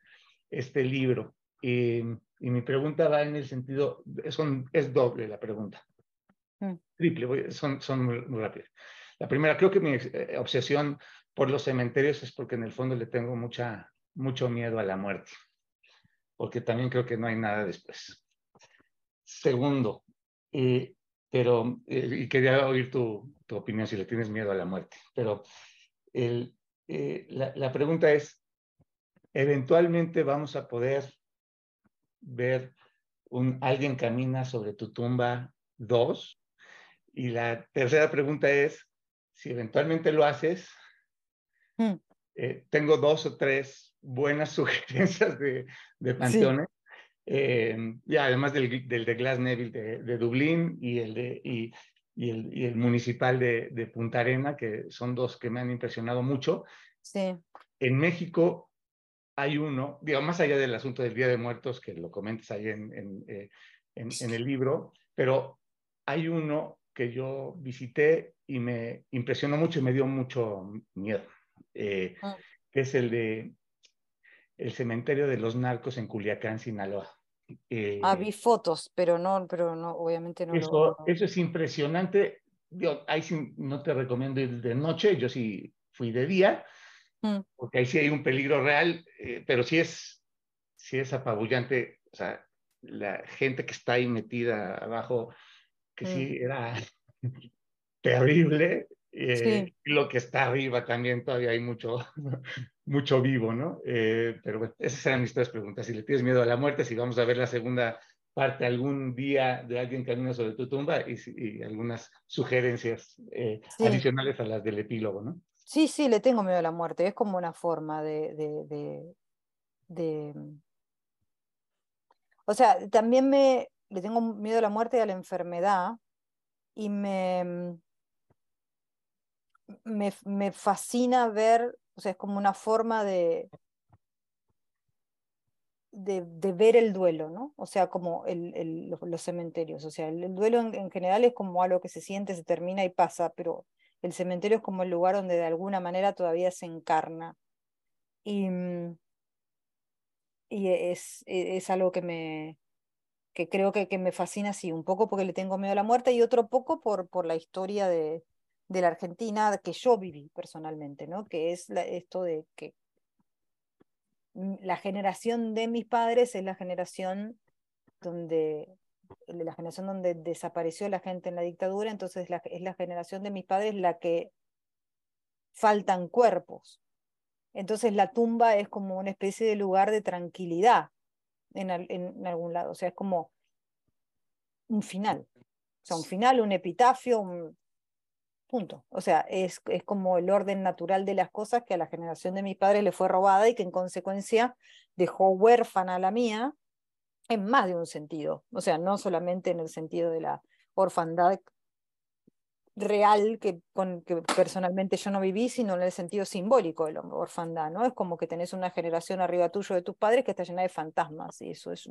este libro. Y mi pregunta va en el sentido, es doble la pregunta. Triple, son muy, muy rápidas. La primera, creo que mi obsesión por los cementerios es porque en el fondo le tengo mucho miedo a la muerte, porque también creo que no hay nada después. Segundo, y quería oír tu opinión si le tienes miedo a la muerte, pero la pregunta es, ¿eventualmente vamos a poder ver Alguien camina sobre tu tumba 2? Y la tercera pregunta es, si eventualmente lo haces, tengo 2 o 3 buenas sugerencias de panteones, y además del de Glasneville de Dublín y y el municipal de Punta Arena, que son dos que me han impresionado mucho. Sí. En México hay uno, digo, más allá del asunto del Día de Muertos, que lo comentas ahí en el libro, pero hay uno que yo visité y me impresionó mucho y me dio mucho miedo, que es el cementerio de los narcos en Culiacán, Sinaloa. Vi fotos, pero no, obviamente no lo... Eso es impresionante. Yo, ahí sí no te recomiendo ir de noche, yo sí fui de día, porque ahí sí hay un peligro real, pero sí es apabullante. O sea, la gente que está ahí metida abajo, que sí era terrible. Sí. Lo que está arriba también todavía hay mucho, mucho vivo, ¿no? Pero bueno, esas eran mis tres preguntas. Si le tienes miedo a la muerte, si vamos a ver la segunda parte algún día de alguien camina sobre tu tumba y algunas sugerencias adicionales a las del epílogo, ¿no? Sí, sí, le tengo miedo a la muerte. Es como una forma O sea, también le tengo miedo a la muerte y a la enfermedad y me fascina ver, o sea, es como una forma de ver el duelo, ¿no? O sea, como los cementerios. O sea, el duelo en general es como algo que se siente, se termina y pasa, pero el cementerio es como el lugar donde de alguna manera todavía se encarna. Y es algo que creo que me fascina, sí, un poco porque le tengo miedo a la muerte y otro poco por la historia de la Argentina que yo viví personalmente, ¿no? Que es esto de que la generación de mis padres es la generación donde desapareció la gente en la dictadura, entonces es la generación de mis padres la que faltan cuerpos. Entonces la tumba es como una especie de lugar de tranquilidad en algún lado, o sea, es como un final. O sea, un final, un epitafio, un punto. O sea, es como el orden natural de las cosas que a la generación de mis padres le fue robada y que en consecuencia dejó huérfana a la mía en más de un sentido. O sea, no solamente en el sentido de la orfandad real que personalmente yo no viví, sino en el sentido simbólico de la orfandad, ¿no? Es como que tenés una generación arriba tuyo de tus padres que está llena de fantasmas y eso es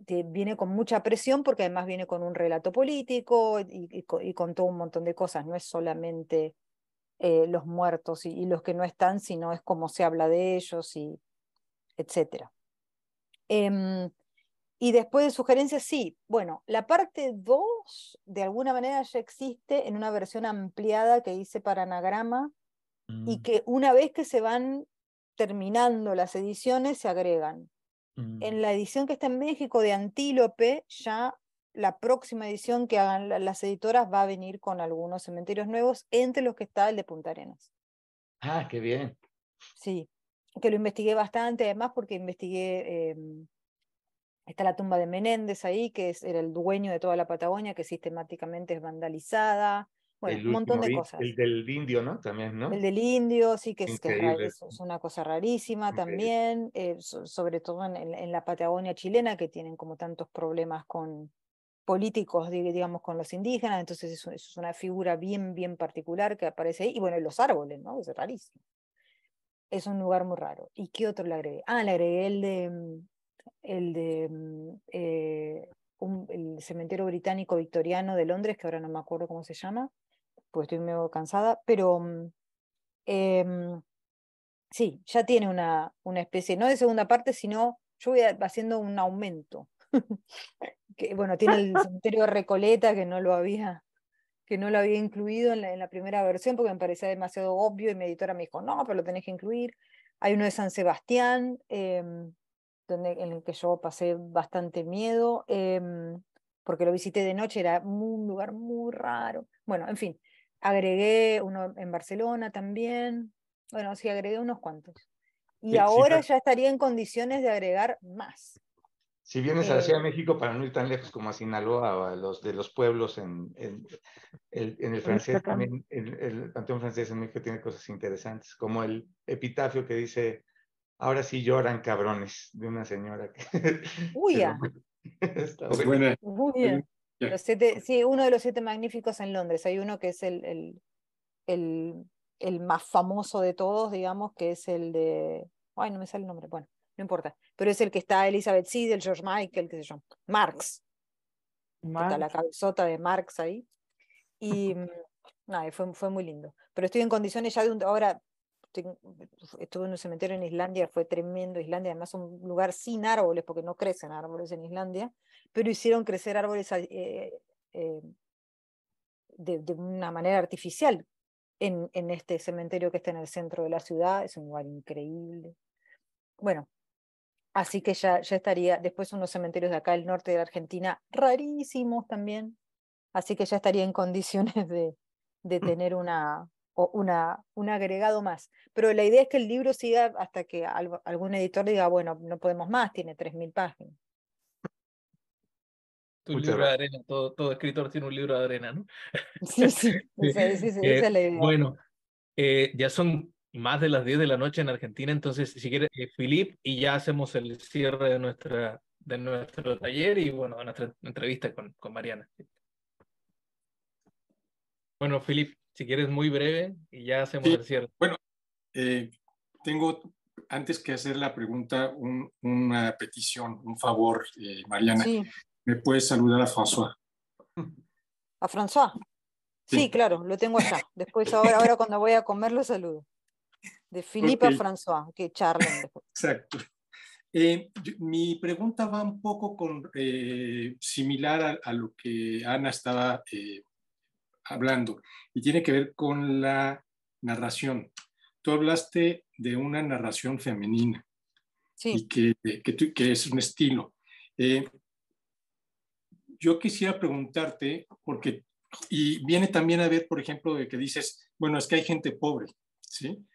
viene con mucha presión porque además viene con un relato político y con todo un montón de cosas, no es solamente los muertos y los que no están, sino es cómo se habla de ellos y etcétera. Y después de sugerencias, sí, bueno, la parte 2 de alguna manera ya existe en una versión ampliada que hice para Anagrama y que una vez que se van terminando las ediciones se agregan. En la edición que está en México de Antílope, ya la próxima edición que hagan las editoras va a venir con algunos cementerios nuevos, entre los que está el de Punta Arenas. Ah, qué bien. Sí, que lo investigué bastante, además porque investigué, está la tumba de Menéndez ahí, que era el dueño de toda la Patagonia, que sistemáticamente es vandalizada, bueno, un montón de cosas. El del indio, ¿no? También, ¿no? El del indio, sí, que es Increíble. es una cosa rarísima también, sobre todo en la Patagonia chilena, que tienen como tantos problemas políticos, digamos, con los indígenas, entonces eso es una figura bien, bien particular que aparece ahí, y bueno, los árboles, ¿no? Es rarísimo. Es un lugar muy raro. ¿Y qué otro le agregué? Le agregué el cementerio británico victoriano de Londres, que ahora no me acuerdo cómo se llama, porque estoy medio cansada, pero sí, ya tiene una especie, no de segunda parte, sino yo voy haciendo un aumento. Que, bueno, tiene el cementerio de Recoleta, que no lo había incluido en la primera versión porque me parecía demasiado obvio y mi editora me dijo, no, pero lo tenés que incluir. Hay uno de San Sebastián, en el que yo pasé bastante miedo, porque lo visité de noche, era un lugar muy raro. Bueno, en fin, agregué uno en Barcelona también. Bueno, sí, agregué unos cuantos. Y ahora ya estaría en condiciones de agregar más. Si vienes a la Ciudad de México, para no ir tan lejos como a Sinaloa o a los de los pueblos en el francés, también el Panteón Francés en México tiene cosas interesantes, como el epitafio que dice, ahora sí lloran cabrones, de una señora que... Uy, ya. Está buena. Muy bien. Sí, uno de los 7 magníficos en Londres. Hay uno que es el más famoso de todos, digamos, que es el de... Ay, no me sale el nombre, bueno, no importa. Pero es el que está Elizabeth Seed, el George Michael, qué sé yo. Marx. Está la cabezota de Marx ahí. Y nada, fue muy lindo. Pero estoy en condiciones ya de ahora estuve en un cementerio en Islandia, fue tremendo. Islandia, además, un lugar sin árboles, porque no crecen árboles en Islandia, pero hicieron crecer árboles de una manera artificial en este cementerio que está en el centro de la ciudad. Es un lugar increíble. Bueno, así que ya estaría. Después unos cementerios de acá del norte de la Argentina, rarísimos también. Así que ya estaría en condiciones de tener un agregado más. Pero la idea es que el libro siga hasta que algún editor diga, bueno, no podemos más, tiene 3000 páginas. Tu libro de arena, todo escritor tiene un libro de arena, ¿no? Sí, esa es la idea. Bueno, ya son más de las 10 de la noche en Argentina, entonces si quieres, Philippe, y ya hacemos el cierre de nuestro taller y bueno, de nuestra entrevista con Mariana. Bueno, Philippe, si quieres muy breve y ya hacemos el cierre. Bueno, tengo, antes que hacer la pregunta, una petición, un favor, Mariana. Sí. ¿Me puedes saludar a François? ¿A François? Sí, claro, lo tengo allá. Después, ahora cuando voy a comer, lo saludo. De Philippe a François, que charlen después. Exacto. Mi pregunta va un poco similar a lo que Ana estaba hablando, y tiene que ver con la narración. Tú hablaste de una narración femenina, y que es un estilo. Yo quisiera preguntarte, y viene también a ver, por ejemplo, de que dices, bueno, es que hay gente pobre, ¿sí?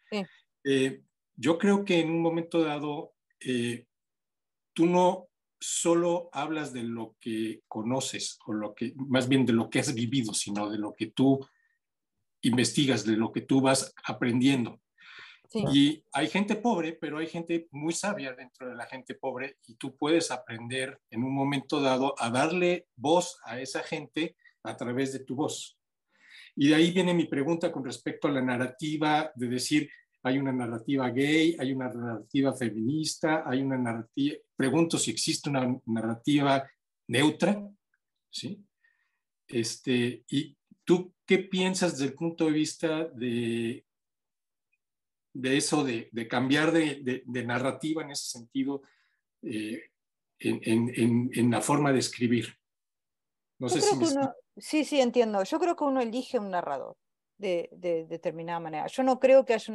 Yo creo que en un momento dado, tú no solo hablas de lo que conoces, más bien de lo que has vivido, sino de lo que tú investigas, de lo que tú vas aprendiendo. Sí. Y hay gente pobre, pero hay gente muy sabia dentro de la gente pobre, y tú puedes aprender en un momento dado a darle voz a esa gente a través de tu voz. Y de ahí viene mi pregunta con respecto a la narrativa, de decir, hay una narrativa gay, hay una narrativa feminista, hay una narrativa... Pregunto si existe una narrativa neutra, ¿sí? ¿Y tú qué piensas desde el punto de vista de eso, de cambiar de narrativa en ese sentido, en la forma de escribir? No sé si Sí, entiendo. Yo creo que uno elige un narrador de determinada manera. Yo no creo que haya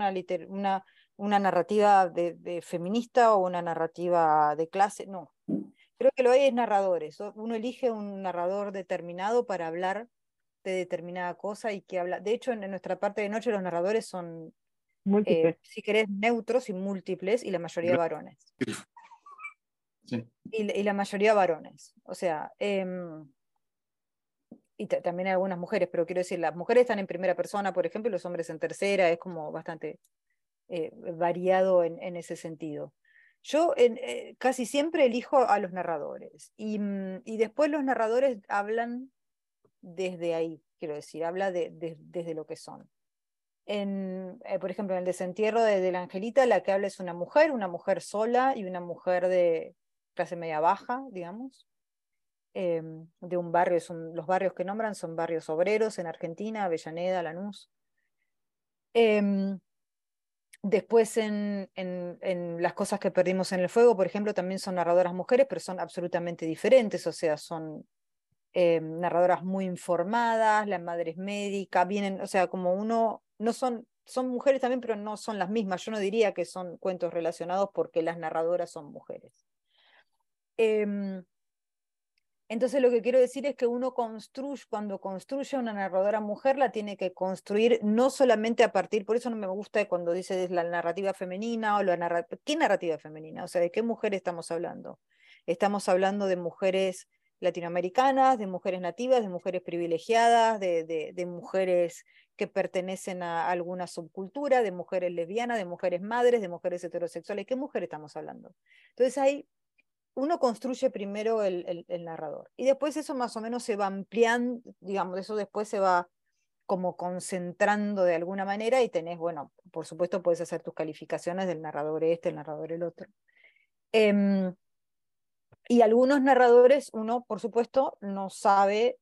una narrativa de feminista o una narrativa de clase, no. Creo que lo hay es narradores. Uno elige un narrador determinado para hablar de determinada cosa y que habla. De hecho, en nuestra parte de noche los narradores son, si querés, neutros y múltiples, y la mayoría varones. Sí. Y la mayoría varones. O sea, y también hay algunas mujeres, pero quiero decir, las mujeres están en primera persona, por ejemplo, y los hombres en tercera. Es como bastante variado en ese sentido. Yo casi siempre elijo a los narradores, y después los narradores hablan desde ahí, quiero decir, habla desde lo que son. Por ejemplo, en el desentierro de la Angelita, la que habla es una mujer sola, y una mujer de clase media baja, digamos, de un barrio. Los barrios que nombran son barrios obreros en Argentina, Avellaneda, Lanús. Después en Las cosas que perdimos en el fuego, por ejemplo, también son narradoras mujeres, pero son absolutamente diferentes. O sea, son narradoras muy informadas, la madre es médica, vienen, o sea, como son mujeres también, pero no son las mismas. Yo no diría que son cuentos relacionados porque las narradoras son mujeres. Entonces lo que quiero decir es que uno cuando construye una narradora mujer, la tiene que construir no solamente a partir, por eso no me gusta cuando dices la narrativa femenina, ¿qué narrativa femenina? O sea, ¿de qué mujer estamos hablando? Estamos hablando de mujeres latinoamericanas, de mujeres nativas, de mujeres privilegiadas, de mujeres que pertenecen a alguna subcultura, de mujeres lesbianas, de mujeres madres, de mujeres heterosexuales. ¿Qué mujer estamos hablando? Entonces uno construye primero el narrador, y después eso más o menos se va ampliando, digamos, eso después se va como concentrando de alguna manera, y tenés, bueno, por supuesto puedes hacer tus calificaciones del narrador este, el narrador el otro. Y algunos narradores, uno, por supuesto, no sabe,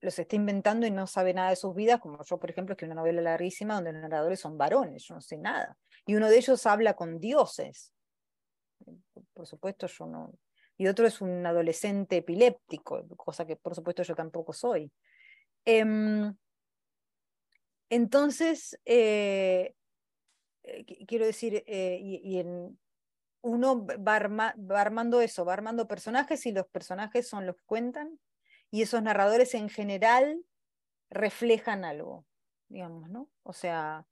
los está inventando y no sabe nada de sus vidas, como yo, por ejemplo, que una novela larguísima donde los narradores son varones, yo no sé nada. Y uno de ellos habla con dioses. Por supuesto, yo no. Y otro es un adolescente epiléptico, cosa que, por supuesto, yo tampoco soy. Entonces, quiero decir, uno va armando eso, va armando personajes, y los personajes son los que cuentan, y esos narradores en general reflejan algo, digamos, ¿no? O sea,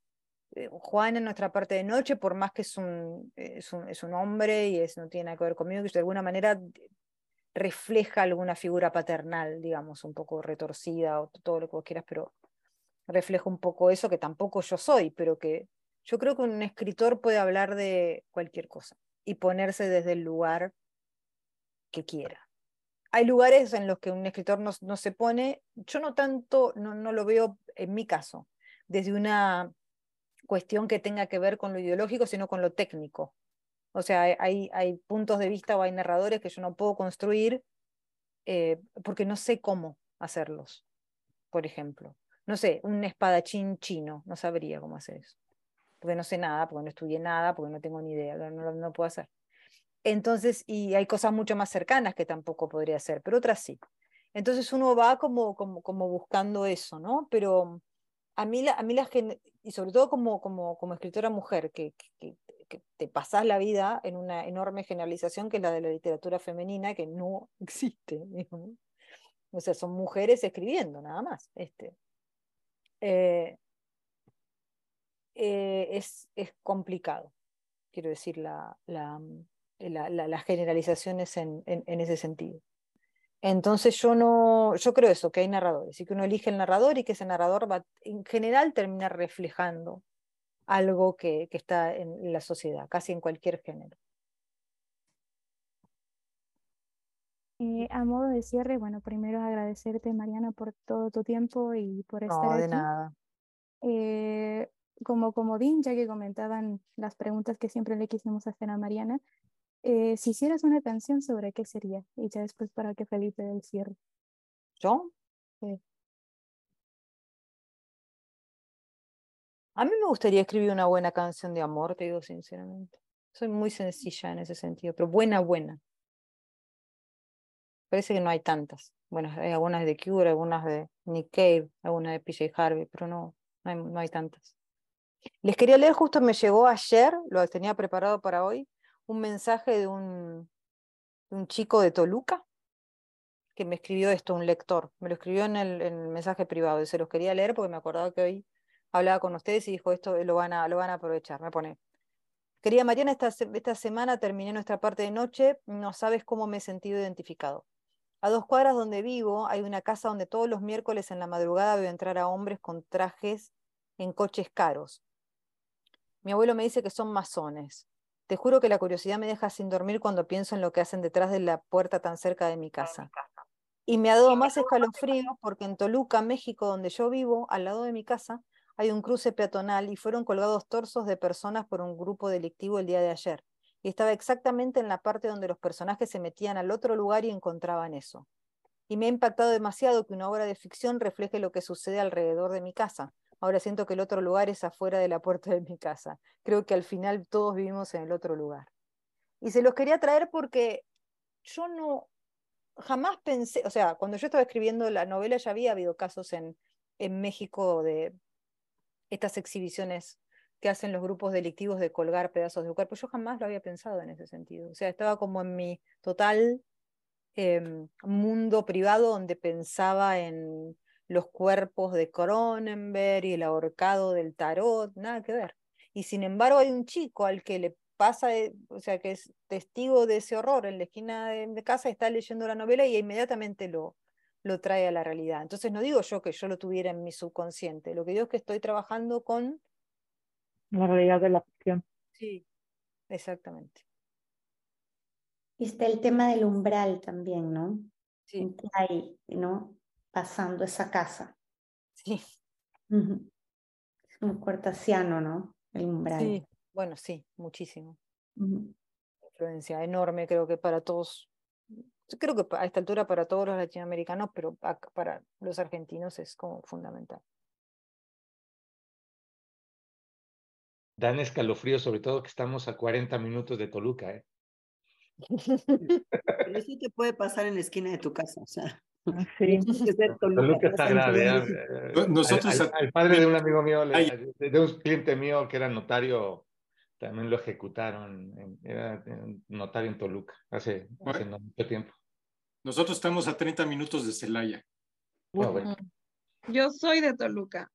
Juan en nuestra parte de noche, por más que es un hombre y no tiene nada que ver conmigo, que de alguna manera refleja alguna figura paternal, digamos, un poco retorcida o todo lo que vos quieras, pero refleja un poco eso, que tampoco yo soy, pero que yo creo que un escritor puede hablar de cualquier cosa y ponerse desde el lugar que quiera. Hay lugares en los que un escritor no se pone, yo no tanto, no lo veo en mi caso, desde una cuestión que tenga que ver con lo ideológico, sino con lo técnico. O sea, hay puntos de vista o hay narradores que yo no puedo construir porque no sé cómo hacerlos, por ejemplo. No sé, un espadachín chino, no sabría cómo hacer eso. Porque no sé nada, porque no estudié nada, porque no tengo ni idea, no puedo hacer. Entonces, y hay cosas mucho más cercanas que tampoco podría hacer, pero otras sí. Entonces uno va como buscando eso, ¿no? Pero y sobre todo como escritora mujer, que te pasás la vida en una enorme generalización que es la de la literatura femenina, que no existe, digamos. O sea, son mujeres escribiendo, nada más. Es complicado, quiero decir, las generalizaciones en ese sentido. Entonces yo creo eso, que hay narradores, y que uno elige el narrador, y que ese narrador va, en general, termina reflejando algo que está en la sociedad, casi en cualquier género. A modo de cierre, bueno, primero agradecerte, Mariana, por todo tu tiempo y por estar No, de aquí. nada. Como comodín, ya que comentaban las preguntas que siempre le quisimos hacer a Mariana, si hicieras una canción, ¿sobre qué sería? Y ya después para que Felipe dé el cierre. ¿Yo? Sí. A mí me gustaría escribir una buena canción de amor, te digo sinceramente. Soy muy sencilla en ese sentido, pero buena. Parece que no hay tantas. Bueno, hay algunas de Cure, algunas de Nick Cave, algunas de PJ Harvey, pero no hay tantas. Les quería leer, justo me llegó ayer, lo tenía preparado para hoy, un mensaje de un chico de Toluca que me escribió esto, un lector. Me lo escribió en el mensaje privado, y se los quería leer porque me acordaba que hoy hablaba con ustedes y dijo esto lo van a aprovechar. Me pone: querida Mariana, esta semana terminé nuestra parte de noche, no sabes cómo me he sentido identificado. A 2 cuadras donde vivo hay una casa donde todos los miércoles en la madrugada veo entrar a hombres con trajes en coches caros. Mi abuelo me dice que son masones. Te juro que la curiosidad me deja sin dormir cuando pienso en lo que hacen detrás de la puerta tan cerca de mi casa. Y me ha dado más escalofrío porque en Toluca, México, donde yo vivo, al lado de mi casa, hay un cruce peatonal y fueron colgados torsos de personas por un grupo delictivo el día de ayer. Y estaba exactamente en la parte donde los personajes se metían al otro lugar y encontraban eso. Y me ha impactado demasiado que una obra de ficción refleje lo que sucede alrededor de mi casa. Ahora siento que el otro lugar es afuera de la puerta de mi casa. Creo que al final todos vivimos en el otro lugar. Y se los quería traer porque yo jamás pensé, o sea, cuando yo estaba escribiendo la novela ya había habido casos en México de estas exhibiciones que hacen los grupos delictivos de colgar pedazos de cuerpo. Yo jamás lo había pensado en ese sentido. O sea, estaba como en mi total mundo privado, donde pensaba en los cuerpos de Cronenberg y el ahorcado del tarot, nada que ver. Y sin embargo hay un chico al que le pasa, o sea, que es testigo de ese horror en la esquina de casa, está leyendo la novela y inmediatamente lo trae a la realidad. Entonces no digo yo que yo lo tuviera en mi subconsciente, lo que digo es que estoy trabajando con... La realidad de la ficción. Sí, exactamente. Y está el tema del umbral también, ¿no? Sí. ¿Qué hay, ¿no? Pasando esa casa. Sí. Es un cortasiano, ¿no? El umbral. Sí, bueno, sí, muchísimo. Ujú. Influencia enorme, creo que para todos. Yo creo que a esta altura para todos los latinoamericanos, pero para los argentinos es como fundamental. Dan escalofrío, sobre todo que estamos a 40 minutos de Toluca, ¿eh? Pero sí te puede pasar en la esquina de tu casa, o sea. Sí. Toluca está grave. Nosotros al padre de un amigo mío, de un cliente mío que era notario, también lo ejecutaron. Era notario en Toluca hace no mucho tiempo. Nosotros estamos a 30 minutos de Celaya. Bueno. Yo soy de Toluca.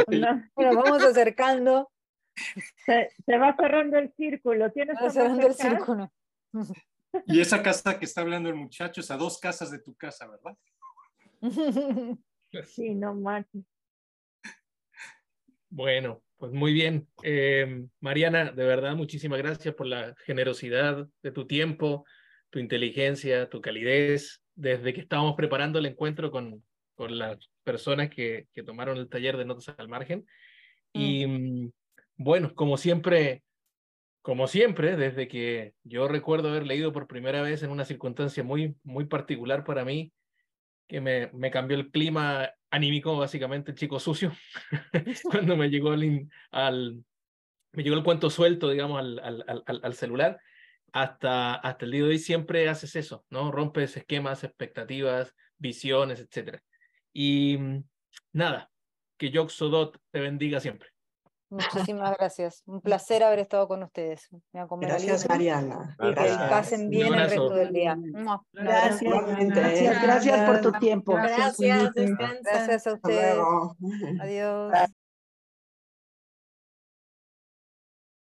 Bueno, vamos acercando. Se va cerrando el círculo. ¿Tienes Va cerrando el círculo. Y esa casa que está hablando el muchacho es a 2 casas de tu casa, ¿verdad? Sí, no manches. Bueno, pues muy bien. Mariana, de verdad, muchísimas gracias por la generosidad de tu tiempo, tu inteligencia, tu calidez. Desde que estábamos preparando el encuentro con las personas que tomaron el taller de Notas al Margen. Y bueno, como siempre, desde que yo recuerdo haber leído por primera vez en una circunstancia muy, muy particular para mí, que me cambió el clima anímico, básicamente, el chico sucio, cuando me llegó me llegó el cuento suelto, digamos, al celular. Hasta el día de hoy siempre haces eso, ¿no? Rompes esquemas, expectativas, visiones, etc. Y nada, que Yog Sothoth te bendiga siempre. Muchísimas gracias. Un placer haber estado con ustedes. Me voy a comer Gracias, algo. Mariana. Y que pasen bien el resto del día. Gracias por tu tiempo. Gracias, descansa. Gracias a ustedes. Adiós.